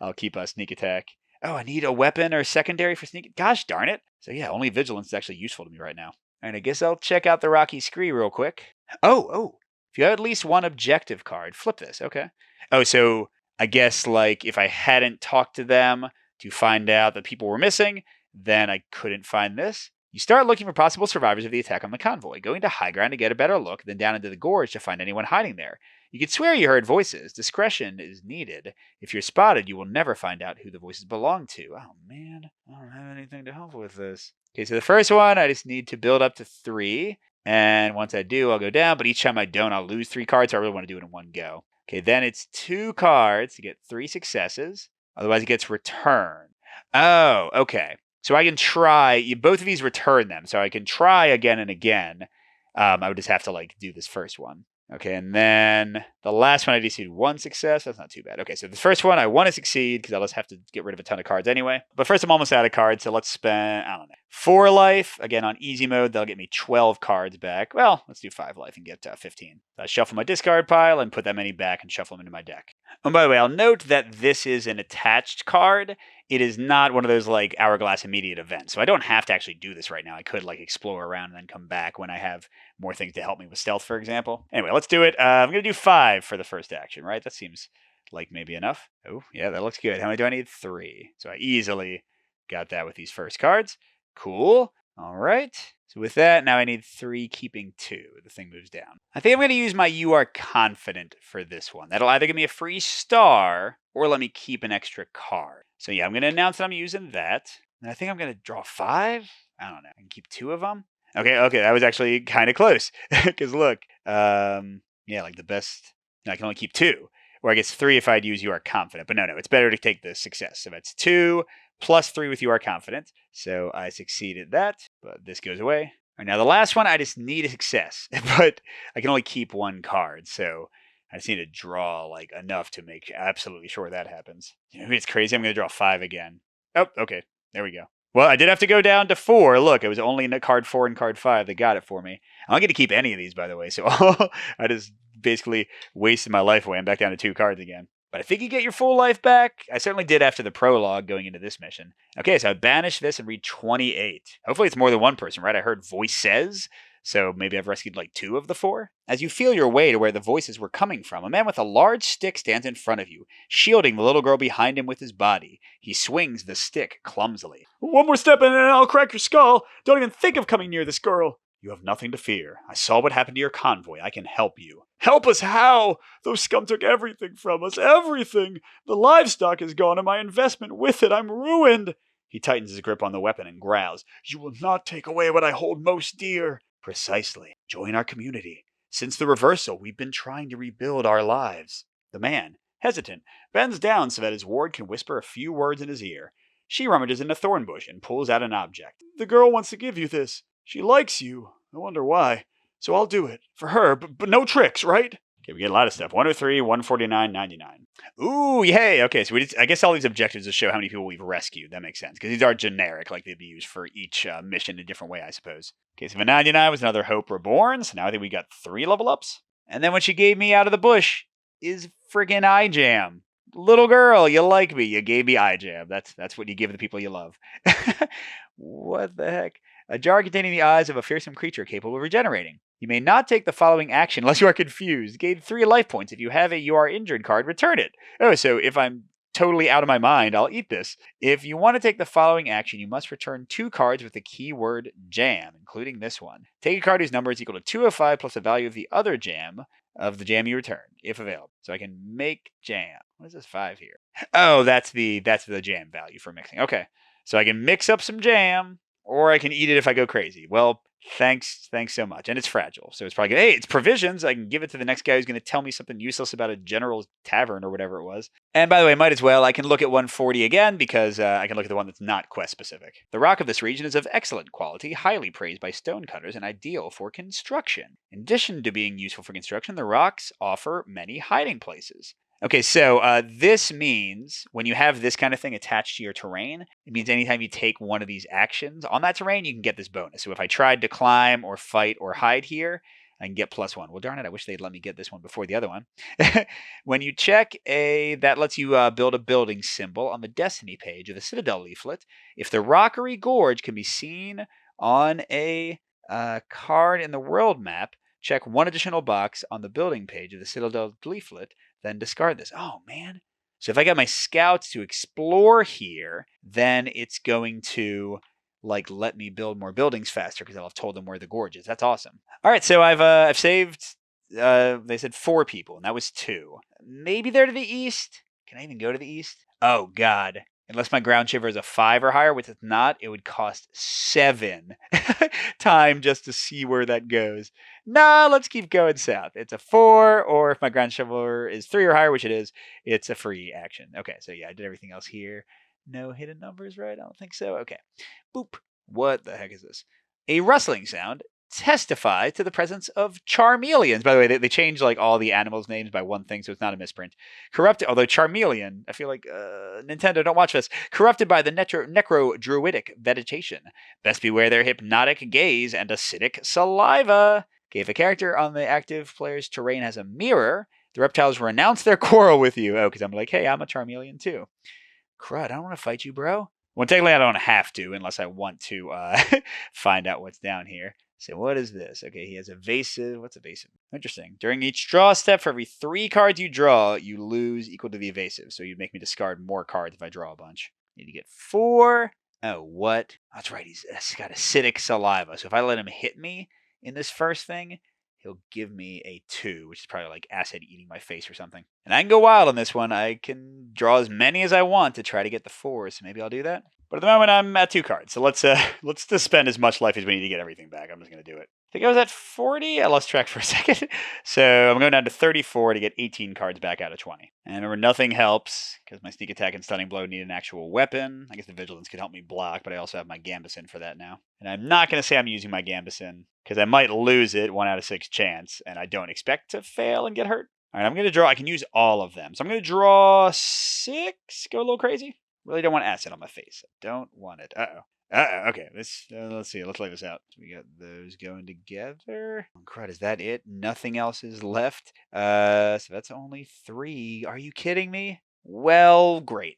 Speaker 1: I'll keep a sneak attack. Oh, I need a weapon or secondary for sneak. Gosh darn it. So yeah, only vigilance is actually useful to me right now. All right, I guess I'll check out the rocky scree real quick. Oh. If you have at least 1 objective card, flip this. Okay. Oh, so I guess if I hadn't talked to them to find out that people were missing, then I couldn't find this. You start looking for possible survivors of the attack on the convoy, going to high ground to get a better look, then down into the gorge to find anyone hiding there. You could swear you heard voices. Discretion is needed. If you're spotted, you will never find out who the voices belong to. Oh, man. I don't have anything to help with this. Okay, so the first one, I just need to build up to 3. And once I do, I'll go down. But each time I don't, I'll lose 3 cards. So I really want to do it in one go. Okay, then it's 2 cards to get 3 successes. Otherwise, it gets returned. Oh, okay. So I can try. Both of these return them. So I can try again and again. I would just have to do this first one. Okay, and then the last one I just need 1 success. That's not too bad. Okay, so the first one I want to succeed because I'll just have to get rid of a ton of cards anyway. But first I'm almost out of cards, so let's spend, I don't know, 4 life. Again, on easy mode, that'll get me 12 cards back. Well, let's do 5 life and get 15. So I shuffle my discard pile and put that many back and shuffle them into my deck. And by the way, I'll note that this is an attached card. It is not one of those Hourglass immediate events. So I don't have to actually do this right now. I could explore around and then come back when I have more things to help me with stealth, for example. Anyway, let's do it. I'm going to do 5 for the first action, right? That seems like maybe enough. Oh, yeah, that looks good. How many do I need? 3. So I easily got that with these first cards. Cool. All right. So with that, now I need 3, keeping 2. The thing moves down. I think I'm going to use my You Are Confident for this one. That'll either give me a free star or let me keep an extra card. So yeah, I'm going to announce that I'm using that. And I think I'm going to draw 5. I don't know. I can keep 2 of them. Okay, that was actually kind of close. Because look, yeah, the best, no, I can only keep 2. Or I guess 3 if I'd use You Are Confident. But no, it's better to take the success. So that's 2 plus 3 with You Are Confident. So I succeeded that, but this goes away. All right, now the last one, I just need a success. But I can only keep 1 card, so I just need to draw enough to make absolutely sure that happens. It's crazy. I'm going to draw 5 again. Oh, okay. There we go. Well, I did have to go down to 4. Look, it was only in card 4 and card 5 that got it for me. I don't get to keep any of these, by the way, so I just basically wasted my life away. I'm back down to 2 cards again. But I think you get your full life back. I certainly did after the prologue going into this mission. Okay, so I banish this and read 28. Hopefully it's more than 1 person, right? I heard voice says. So maybe I've rescued 2 of the 4. As you feel your way to where the voices were coming from, a man with a large stick stands in front of you, shielding the little girl behind him with his body. He swings the stick clumsily. 1 more step and I'll crack your skull. Don't even think of coming near this girl. You have nothing to fear. I saw what happened to your convoy. I can help you. Help us how? Those scum took everything from us. Everything. The livestock is gone and my investment with it. I'm ruined. He tightens his grip on the weapon and growls. You will not take away what I hold most dear. Precisely. Join our community. Since the reversal, we've been trying to rebuild our lives. The man, hesitant, bends down so that his ward can whisper a few words in his ear. She rummages in a thorn bush and pulls out an object. The girl wants to give you this. She likes you. I wonder why. So I'll do it. For her, but no tricks, right? Okay, we get a lot of stuff. 103, 149, 99. Ooh, yay! Okay, so I guess all these objectives just show how many people we've rescued. That makes sense, because these are generic, they'd be used for each mission in a different way, I suppose. Okay, so the 99 was another Hope Reborn, so now I think we got 3 level ups. And then what she gave me out of the bush is friggin' eye jam. Little girl, you like me. You gave me eye jam. That's what you give the people you love. What the heck? A jar containing the eyes of a fearsome creature capable of regenerating. You may not take the following action unless you are confused. Gain 3 life points. If you have a You Are Injured card, return it. Oh, so if I'm totally out of my mind, I'll eat this. If you want to take the following action, you must return 2 cards with the keyword jam, including this one. Take a card whose number is equal to 205 plus the value of the other jam of the jam you returned, if available. So I can make jam. What is this 5 here? Oh, that's the jam value for mixing. Okay. So I can mix up some jam, or I can eat it if I go crazy. Well, thanks so much. And it's fragile, so it's probably good. Hey, it's provisions. I can give it to the next guy who's going to tell me something useless about a general's tavern or whatever it was. And by the way, might as well, I can look at 140 again because I can look at the one that's not quest specific. The rock of this region is of excellent quality, highly praised by stonecutters, and ideal for construction. In addition to being useful for construction, the rocks offer many hiding places. Okay, so this means when you have this kind of thing attached to your terrain, it means anytime you take one of these actions on that terrain, you can get this bonus. So if I tried to climb or fight or hide here, I can get +1. Well, darn it, I wish they'd let me get this one before the other one. When you check that lets you build a building symbol on the Destiny page of the Citadel leaflet. If the Rockery Gorge can be seen on a card in the world map, check 1 additional box on the building page of the Citadel leaflet, then discard this. Oh, man. So if I got my scouts to explore here, then it's going to let me build more buildings faster because I'll have told them where the gorge is. That's awesome. All right, so I've saved they said 4 people, and that was 2. Maybe they're to the east. Can I even go to the east? Oh, God. Unless my ground shiver is a 5 or higher, which it's not, it would cost 7 time just to see where that goes. No, let's keep going south. It's a 4, or if my ground shiver is 3 or higher, which it is, it's a free action. Okay, so yeah, I did everything else here. No hidden numbers, right? I don't think so. Okay. Boop. What the heck is this? A rustling sound testify to the presence of charmeleons. By the way, they changed like all the animals' names by one thing, so it's not a misprint. Corrupted, although charmeleon, I feel like Nintendo, don't watch this. Corrupted by the necro-druidic vegetation. Best beware their hypnotic gaze and acidic saliva. Okay, if a character on the active player's terrain has a mirror, the reptiles renounce their quarrel with you. Oh, because I'm like, hey, I'm a charmeleon too. Crud, I don't want to fight you, bro. Well, technically, I don't have to unless I want to find out what's down here. So what is this? Okay, he has evasive. What's evasive? Interesting. During each draw step, for every 3 cards you draw, you lose equal to the evasive. So you'd make me discard more cards if I draw a bunch. Need to get 4. Oh, what? That's right. He's got acidic saliva. So if I let him hit me in this first thing, he'll give me a 2, which is probably like acid eating my face or something. And I can go wild on this one. I can draw as many as I want to try to get the 4, so maybe I'll do that. But at the moment, I'm at 2 cards. So let's just spend as much life as we need to get everything back. I'm just going to do it. I think I was at 40. I lost track for a second. So I'm going down to 34 to get 18 cards back out of 20. And remember, nothing helps because my sneak attack and stunning blow need an actual weapon. I guess the vigilance could help me block, but I also have my Gambesson for that now. And I'm not going to say I'm using my Gambesson because I might lose it, 1 out of 6 chance, and I don't expect to fail and get hurt. All right, I'm going to draw. I can use all of them. So I'm going to draw 6, go a little crazy. Really don't want acid on my face. I don't want it. Okay, let's see. Let's lay this out. So we got those going together. Oh, crud, is that it? Nothing else is left. So that's only 3. Are you kidding me? Well, great.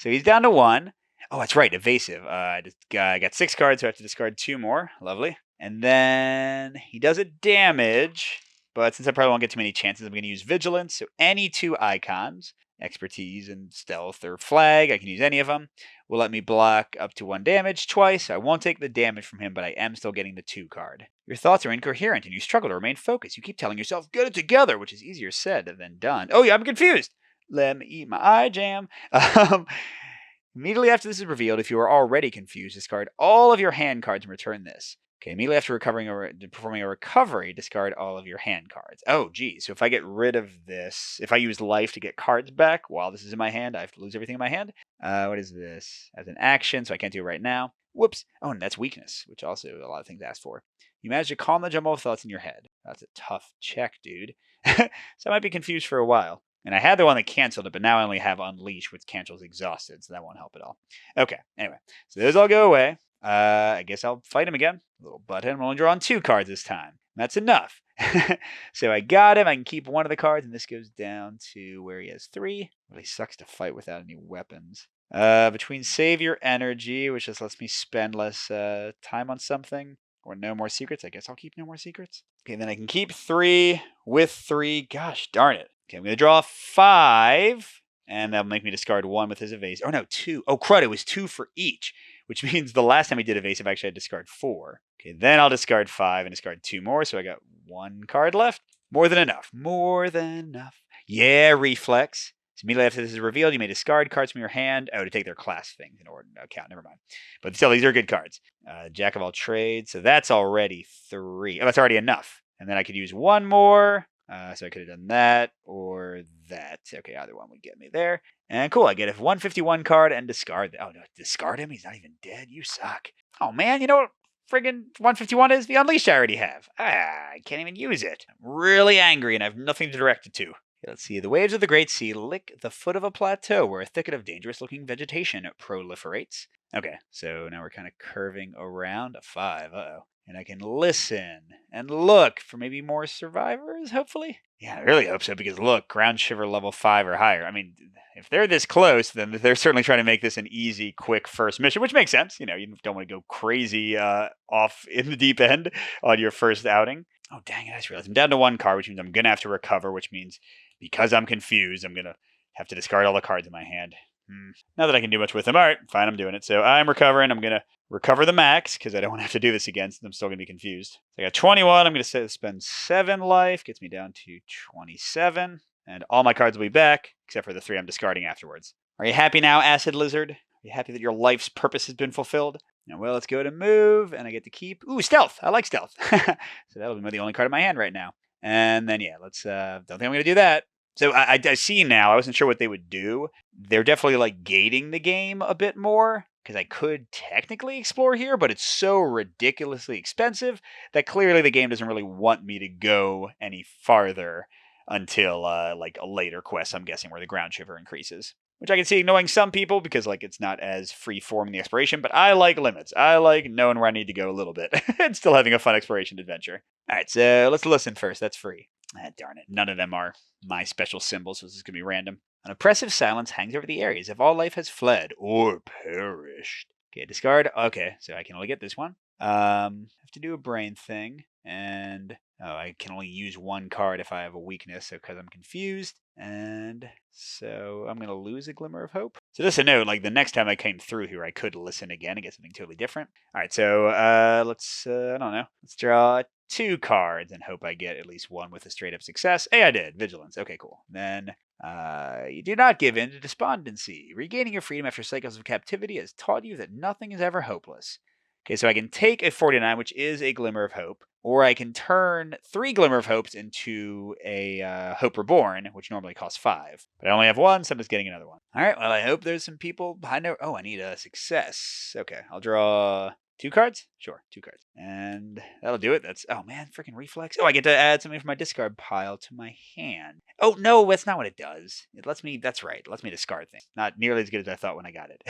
Speaker 1: So he's down to 1. Oh, that's right, evasive. I got 6 cards, so I have to discard 2 more. Lovely. And then he does a damage, but since I probably won't get too many chances, I'm going to use vigilance. So any 2 icons, expertise and stealth or flag, I can use any of them, will let me block up to 1 damage twice. I won't take the damage from him, but I am still getting the 2 card. Your thoughts are incoherent and you struggle to remain focused. You keep telling yourself, get it together, which is easier said than done. Oh yeah, I'm confused. Let me eat my eye jam. Immediately after this is revealed, if you are already confused, discard all of your hand cards and return this. Okay, immediately after performing a recovery, discard all of your hand cards. Oh, geez. So if I get rid of this, if I use life to get cards back while this is in my hand, I have to lose everything in my hand. What is this? As an action, so I can't do it right now. Whoops. Oh, and that's weakness, which also a lot of things ask for. You manage to calm the jumble of thoughts in your head. That's a tough check, dude. So I might be confused for a while. And I had the one that canceled it, but now I only have Unleash, which cancels Exhausted, so that won't help at all. Okay, anyway. So those all go away. I guess I'll fight him again. Little butthead. I'm only drawing 2 cards this time. That's enough. So I got him. I can keep 1 of the cards, and this goes down to where he has 3. Really sucks to fight without any weapons. Between save your energy, which just lets me spend less time on something, or no more secrets. I guess I'll keep no more secrets. Okay, then I can keep 3 with 3. Gosh darn it. Okay, I'm going to draw 5, and that'll make me discard 1 with his evasive. Oh, no, 2. Oh, crud, it was 2 for each, which means the last time he did evasive, actually I had to discard 4. Okay, then I'll discard 5 and discard 2 more, so I got 1 card left. More than enough. More than enough. Yeah, reflex. So immediately after this is revealed, you may discard cards from your hand. Oh, to take their class things in order to count. Never mind. But still, these are good cards. Jack of all trades. So that's already 3. Oh, that's already enough. And then I could use 1 more. So I could have done that or that. Okay, either one would get me there. And cool, I get a 151 card and discard. Oh, no, discard him? He's not even dead? You suck. Oh, man, you know what friggin' 151 is? The Unleashed I already have. I can't even use it. I'm really angry and I have nothing to direct it to. Okay, let's see. The waves of the Great Sea lick the foot of a plateau where a thicket of dangerous-looking vegetation proliferates. Okay, so now we're kind of curving around a 5. Uh-oh. And I can listen and look for maybe more survivors, hopefully. Yeah, I really hope so, because look, ground shiver level 5 or higher. I mean, if they're this close, then they're certainly trying to make this an easy, quick first mission, which makes sense. You know, you don't want to go crazy off in the deep end on your first outing. Oh, dang it, I just realized I'm down to 1 card, which means I'm going to have to recover, which means because I'm confused, I'm going to have to discard all the cards in my hand. Not that I can do much with them. All right, fine, I'm doing it. So I'm recovering. I'm going to recover the max, because I don't want to have to do this again, since I'm still going to be confused. So I got 21. I'm going to spend 7 life. Gets me down to 27. And all my cards will be back, except for the 3 I'm discarding afterwards. Are you happy now, Acid Lizard? Are you happy that your life's purpose has been fulfilled? Now, well, let's go to move, and I get to keep... Ooh, Stealth! I like Stealth. So that'll be the only card in my hand right now. And then, yeah, let's... don't think I'm going to do that. So I see now, I wasn't sure what they would do. They're definitely, like, gating the game a bit more, because I could technically explore here, but it's so ridiculously expensive that clearly the game doesn't really want me to go any farther until, like, a later quest, I'm guessing, where the ground shiver increases. Which I can see annoying some people because, like, it's not as free-form in the exploration, but I like limits. I like knowing where I need to go a little bit and still having a fun exploration adventure. All right, so let's listen first. That's free. Ah, darn it. None of them are my special symbols, so this is going to be random. An oppressive silence hangs over the area as if all life has fled or perished. Okay, discard. Okay, so I can only get this one. Have to do a brain thing, and I can only use 1 card if I have a weakness, so because I'm confused. And so I'm going to lose a glimmer of hope. So just a note, like the next time I came through here, I could listen again and get something totally different. All right, so let's, I don't know, let's draw 2 cards and hope I get at least one with a straight up success. Hey, I did. Vigilance. Okay, cool. Then you do not give in to despondency. Regaining your freedom after cycles of captivity has taught you that nothing is ever hopeless. Okay, so I can take a 49, which is a Glimmer of Hope, or I can turn 3 Glimmer of Hopes into a Hope Reborn, which normally costs 5. But I only have 1, so I'm just getting another one. All right, well, I hope there's some people behind there. Oh, I need a success. Okay, I'll draw 2 cards? Sure, 2 cards. And that'll do it. That's, oh man, freaking reflex. Oh, I get to add something from my discard pile to my hand. Oh, no, that's not what it does. It lets me, that's right, it lets me discard things. Not nearly as good as I thought when I got it.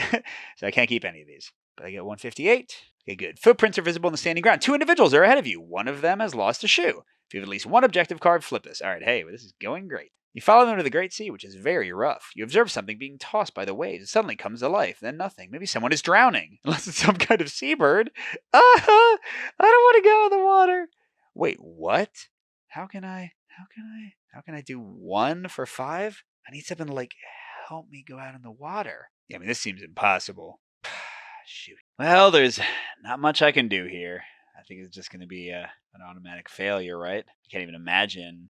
Speaker 1: So I can't keep any of these. But I get 158. Okay, good. Footprints are visible in the standing ground. 2 individuals are ahead of you. One of them has lost a shoe. If you have at least 1 objective card, flip this. All right, hey, well, this is going great. You follow them to the Great Sea, which is very rough. You observe something being tossed by the waves. It suddenly comes to life, then nothing. Maybe someone is drowning. Unless it's some kind of seabird. I don't want to go in the water. Wait, what? How can I do 1 for 5? I need something to, like, help me go out in the water. Yeah, I mean, this seems impossible. Shoot. Well, there's not much I can do here. I think it's just going to be an automatic failure, right? I can't even imagine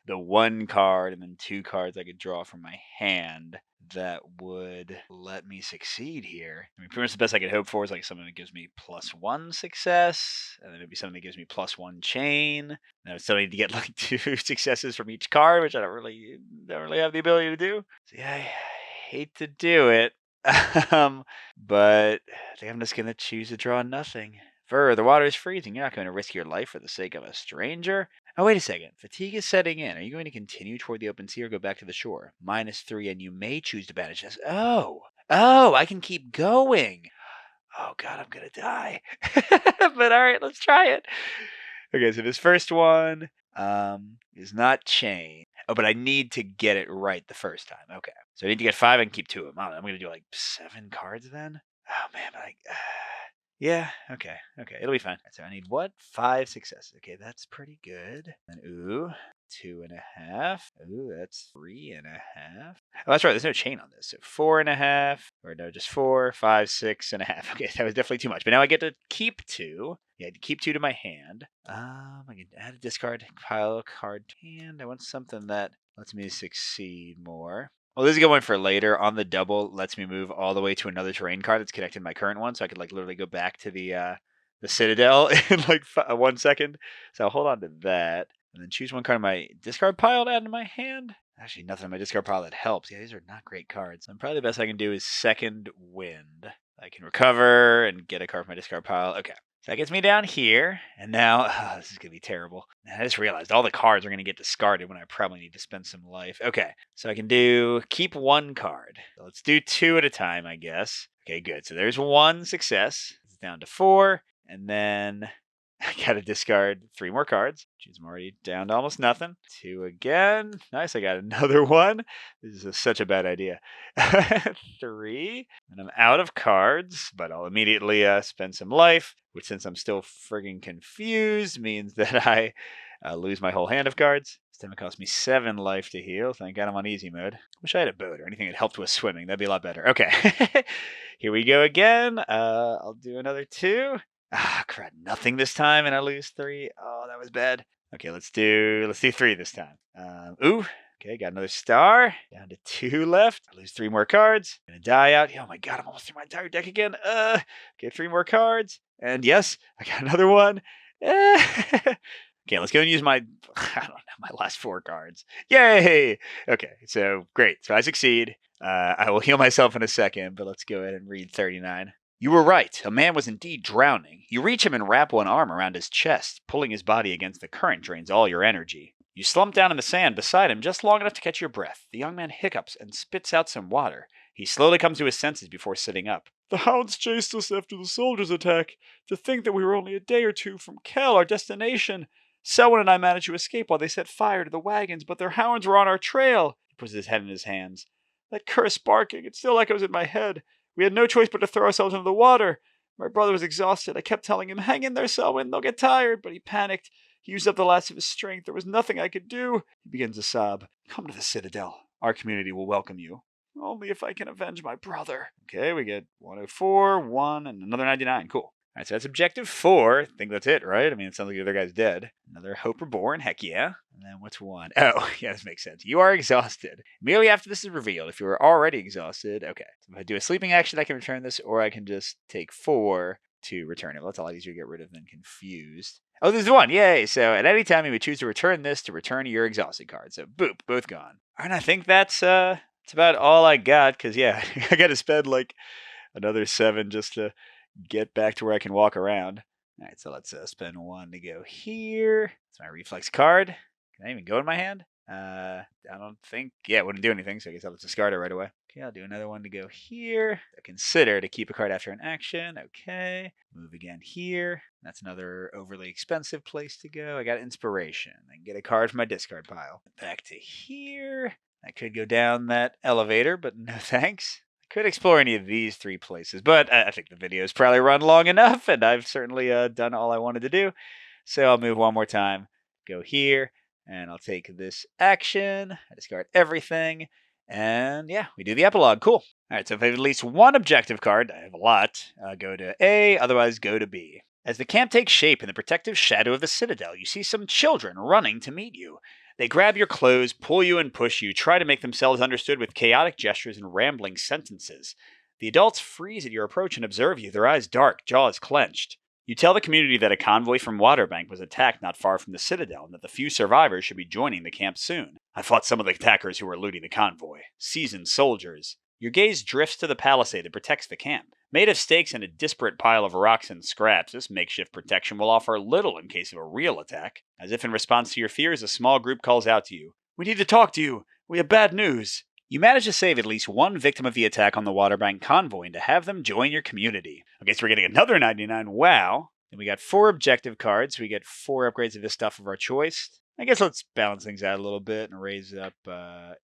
Speaker 1: the 1 card and then 2 cards I could draw from my hand that would let me succeed here. I mean, pretty much the best I could hope for is like something that gives me +1 success, and then maybe something that gives me +1 chain. And I still need to get like 2 successes from each card, which I don't really have the ability to do. So yeah, I hate to do it. But I think I'm just going to choose to draw nothing. The water is freezing. You're not going to risk your life for the sake of a stranger. Oh, wait a second. Fatigue is setting in. Are you going to continue toward the open sea or go back to the shore? -3, and you may choose to banish this. Oh, I can keep going. Oh, God, I'm going to die. But all right, let's try it. Okay, so this first one is not chain. Oh, but I need to get it right the first time. Okay. So I need to get 5 and keep 2 of them. I'm going to do like 7 cards then. Oh, man. But yeah. Okay. It'll be fine. So I need what? 5 successes. Okay, that's pretty good. And ooh, 2.5. Ooh, that's 3.5. Oh, that's right. There's no chain on this. So 4.5. Or no, just 4, 5, 6.5. Okay, that was definitely too much. But now I get to keep 2. Yeah, to keep 2 to my hand. I can add a discard pile card to hand. I want something that lets me succeed more. Well, this is a good one for later. On the double, lets me move all the way to another terrain card that's connected to my current one, so I could like literally go back to the Citadel in like 1 second. So I'll hold on to that, and then choose 1 card in my discard pile to add to my hand. Actually, nothing in my discard pile that helps. Yeah, these are not great cards. And probably the best I can do is Second Wind. I can recover and get a card from my discard pile. Okay. So that gets me down here, and now, this is going to be terrible. And I just realized all the cards are going to get discarded when I probably need to spend some life. Okay, so I can keep 1 card. So let's do 2 at a time, I guess. Okay, good. So there's 1 success. It's down to 4, and then I gotta discard 3 more cards, which is already down to almost nothing. 2 again. Nice, I got another one. This is such a bad idea. 3, and I'm out of cards, but I'll immediately spend some life, which since I'm still friggin' confused means that I lose my whole hand of cards. This time it cost me 7 life to heal. Thank God I'm on easy mode. Wish I had a boat or anything that helped with swimming. That'd be a lot better. Okay. Here we go again. I'll do another 2. Ah, crap, nothing this time, and I lose 3. Oh, that was bad. Okay, let's do 3 this time. Ooh, okay, got another star. Down to 2 left. I lose 3 more cards. Gonna die out. Oh my god, I'm almost through my entire deck again. Okay, 3 more cards. And yes, I got another one. Okay, let's go and use my, I don't know, my last 4 cards. Yay! Okay, so great. So I succeed. I will heal myself in a second, but let's go ahead and read 39. You were right. A man was indeed drowning. You reach him and wrap one arm around his chest. Pulling his body against the current drains all your energy. You slump down in the sand beside him just long enough to catch your breath. The young man hiccups and spits out some water. He slowly comes to his senses before sitting up. The hounds chased us after the soldiers' attack. To think that we were only a day or 2 from Kel, our destination. Selwyn and I managed to escape while they set fire to the wagons, but their hounds were on our trail. He puts his head in his hands. That cursed barking, it still echoes in my head. We had no choice but to throw ourselves into the water. My brother was exhausted. I kept telling him, hang in there, Selwyn, they'll get tired. But he panicked. He used up the last of his strength. There was nothing I could do. He begins to sob. Come to the Citadel. Our community will welcome you. Only if I can avenge my brother. Okay, we get 104, 1, and another 99. Cool. All right, so that's objective 4. I think that's it, right? I mean, it sounds like the other guy's dead. Another Hope Reborn, heck yeah. And then what's 1? Oh, yeah, this makes sense. You are exhausted. Merely after this is revealed, if you are already exhausted, okay. So if I do a sleeping action, I can return this, or I can just take 4 to return it. Well, that's a lot easier to get rid of than confused. Oh, there's 1. Yay! So at any time, you would choose to return this to return your exhausted card. So boop, both gone. All right, I think that's about all I got, because, yeah, I got to spend like another 7 just to get back to where I can walk around. All right, so let's spend 1 to go here. It's my reflex card. Can I even go in my hand? I don't think. Yeah, it wouldn't do anything, so I guess I'll just discard it right away. Okay, I'll do another 1 to go here. Consider to keep a card after an action. Okay. Move again here. That's another overly expensive place to go. I got inspiration. I can get a card from my discard pile. Back to here. I could go down that elevator, but no thanks. Could explore any of these 3 places, but I think the video's probably run long enough, and I've certainly done all I wanted to do. So I'll move 1 more time, go here, and I'll take this action. I discard everything, and yeah, we do the epilogue. Cool. All right, so if I have at least 1 objective card, I have a lot, go to A, otherwise go to B. As the camp takes shape in the protective shadow of the Citadel, you see some children running to meet you. They grab your clothes, pull you and push you, try to make themselves understood with chaotic gestures and rambling sentences. The adults freeze at your approach and observe you, their eyes dark, jaws clenched. You tell the community that a convoy from Waterbank was attacked not far from the Citadel and that the few survivors should be joining the camp soon. I fought some of the attackers who were looting the convoy. Seasoned soldiers. Your gaze drifts to the palisade that protects the camp. Made of stakes and a disparate pile of rocks and scraps, this makeshift protection will offer little in case of a real attack. As if in response to your fears, a small group calls out to you. We need to talk to you. We have bad news. You manage to save at least 1 victim of the attack on the Waterbank convoy and to have them join your community. Okay, so we're getting another 99. Wow. And we got 4 objective cards. We get 4 upgrades of this stuff of our choice. I guess let's balance things out a little bit and raise up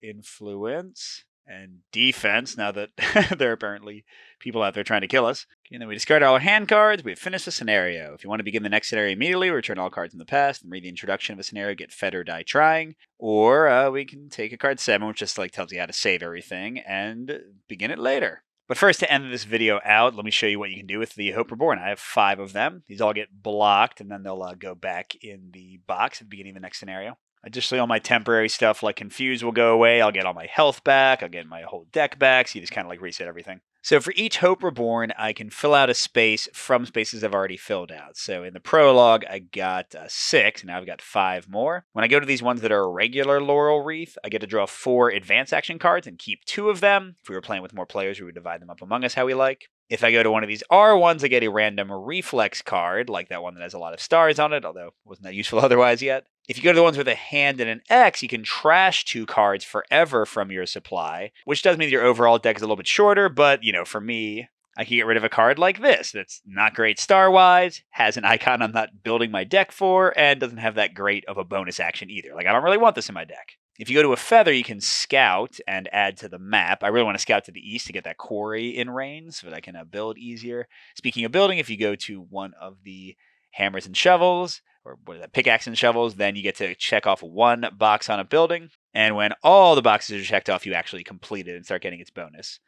Speaker 1: influence and defense now that there are apparently people out there trying to kill us. Okay, and then we discard all our hand cards. We've finished the scenario. If you want to begin the next scenario immediately, return all cards in the past and read the introduction of a scenario, get fed or die trying. Or we can take a card 7, which just like tells you how to save everything, and begin it later. But first, to end this video out, let me show you what you can do with the Hope Reborn. I have 5 of them. These all get blocked, and then they'll go back in the box at the beginning of the next scenario. Additionally, all my temporary stuff like Confuse will go away. I'll get all my health back. I'll get my whole deck back. So you just kind of like reset everything. So for each Hope Reborn, I can fill out a space from spaces I've already filled out. So in the prologue, I got 6, and now I've got 5 more. When I go to these ones that are a regular Laurel Wreath, I get to draw 4 advance action cards and keep 2 of them. If we were playing with more players, we would divide them up among us how we like. If I go to one of these R ones, I get a random reflex card, like that one that has a lot of stars on it, although it wasn't that useful otherwise yet. If you go to the ones with a hand and an X, you can trash 2 cards forever from your supply, which does mean your overall deck is a little bit shorter, but, you know, for me, I can get rid of a card like this that's not great star-wise, has an icon I'm not building my deck for, and doesn't have that great of a bonus action either. Like, I don't really want this in my deck. If you go to a feather, you can scout and add to the map. I really want to scout to the east to get that quarry in range so that I can build easier. Speaking of building, if you go to one of the hammers and shovels, or what is that, pickaxe and shovels, then you get to check off one box on a building. And when all the boxes are checked off, you actually complete it and start getting its bonus.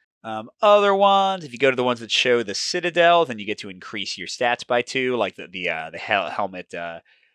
Speaker 1: Other ones, if you go to the ones that show the Citadel, then you get to increase your stats by 2, like the helmet,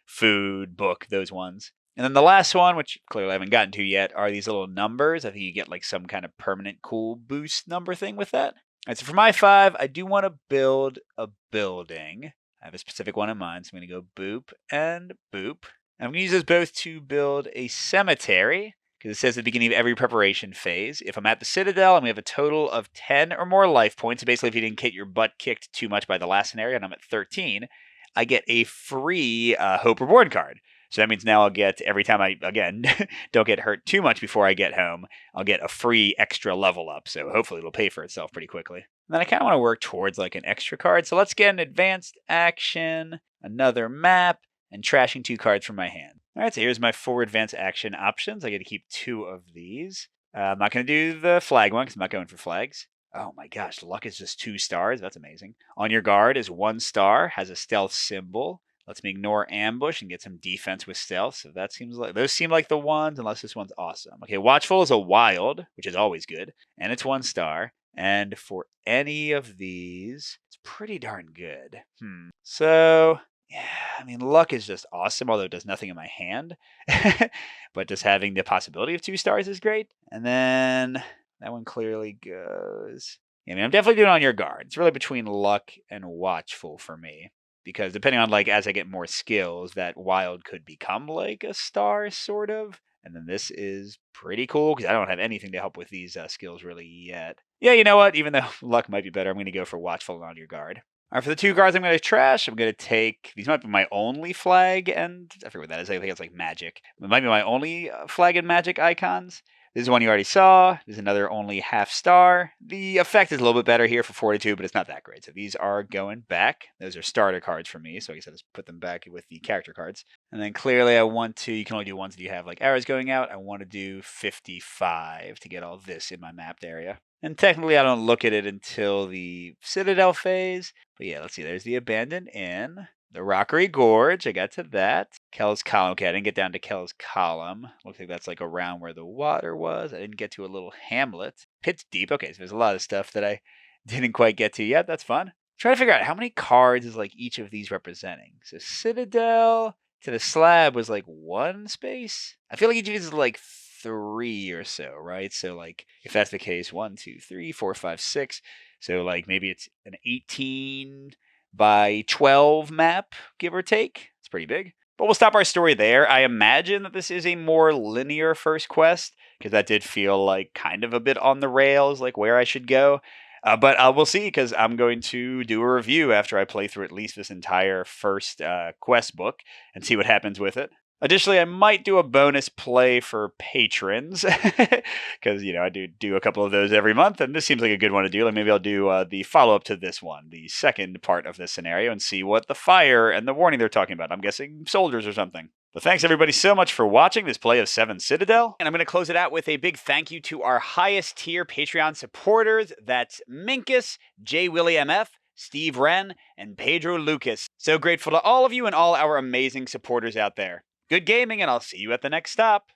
Speaker 1: food, book, those ones. And then the last one, which clearly I haven't gotten to yet, are these little numbers. I think you get like some kind of permanent cool boost number thing with that. All right, so for my 5, I do want to build a building. I have a specific one in mind, so I'm going to go boop and boop. And I'm going to use those both to build a cemetery, because it says at the beginning of every preparation phase, if I'm at the Citadel and we have a total of 10 or more life points, so basically if you didn't get your butt kicked too much by the last scenario, and I'm at 13, I get a free Hope Reward card. So that means now I'll get, every time I, again, don't get hurt too much before I get home, I'll get a free extra level up. So hopefully it'll pay for itself pretty quickly. And then I kind of want to work towards like an extra card. So let's get an advanced action, another map, and trashing 2 cards from my hand. All right, so here's my 4 advanced action options. I get to keep 2 of these. I'm not going to do the flag one because I'm not going for flags. Oh my gosh, luck is just 2 stars. That's amazing. On your guard is 1 star, has a stealth symbol. Lets me ignore ambush and get some defense with stealth. So that seems like, those seem like the ones, unless this one's awesome. Okay, Watchful is a wild, which is always good. And it's 1 star. And for any of these, it's pretty darn good. So, yeah, I mean, luck is just awesome, although it does nothing in my hand. But just having the possibility of 2 stars is great. And then that one clearly goes. I mean, I'm definitely doing on your guard. It's really between luck and watchful for me. Because depending on, like, as I get more skills, that wild could become like a star, sort of. And then this is pretty cool, because I don't have anything to help with these skills really yet. Yeah, you know what? Even though luck might be better, I'm going to go for watchful and on your guard. All right, for the 2 cards I'm going to trash, I'm going to take, these might be my only flag, and I forget what that is. I think it's like magic. It might be my only flag and magic icons. This is one you already saw. There's another only half star. The effect is a little bit better here for 42, but it's not that great. So these are going back. Those are starter cards for me, so I guess I'll just put them back with the character cards. And then clearly I want to, you can only do ones that you have like arrows going out. I want to do 55 to get all this in my mapped area. And technically I don't look at it until the Citadel phase. But yeah, let's see. There's the Abandoned Inn. The Rockery Gorge, I got to that. Kel's Column, okay, I didn't get down to Kel's Column. Looks like that's like around where the water was. I didn't get to a little hamlet. Pit's Deep, okay, so there's a lot of stuff that I didn't quite get to yet. That's fun. Try to figure out how many cards is like each of these representing. So Citadel to the slab was like 1 space. I feel like each of these is like 3 or so, right? So like if that's the case, 1, 2, 3, 4, 5, 6. So like maybe it's an 18 by 12 map, give or take. It's pretty big. But we'll stop our story there. I imagine that this is a more linear first quest, because that did feel like kind of a bit on the rails, like where I should go. But we'll see, because I'm going to do a review after I play through at least this entire first quest book and see what happens with it. Additionally, I might do a bonus play for patrons, because, you know, I do a couple of those every month, and this seems like a good one to do. Like maybe I'll do the follow-up to this one, the second part of this scenario, and see what the fire and the warning they're talking about. I'm guessing soldiers or something. But thanks everybody so much for watching this play of 7 Citadel. And I'm going to close it out with a big thank you to our highest tier Patreon supporters. That's Minkus, J. Willie MF, Steve Wren, and Pedro Lucas. So grateful to all of you and all our amazing supporters out there. Good gaming, and I'll see you at the next stop.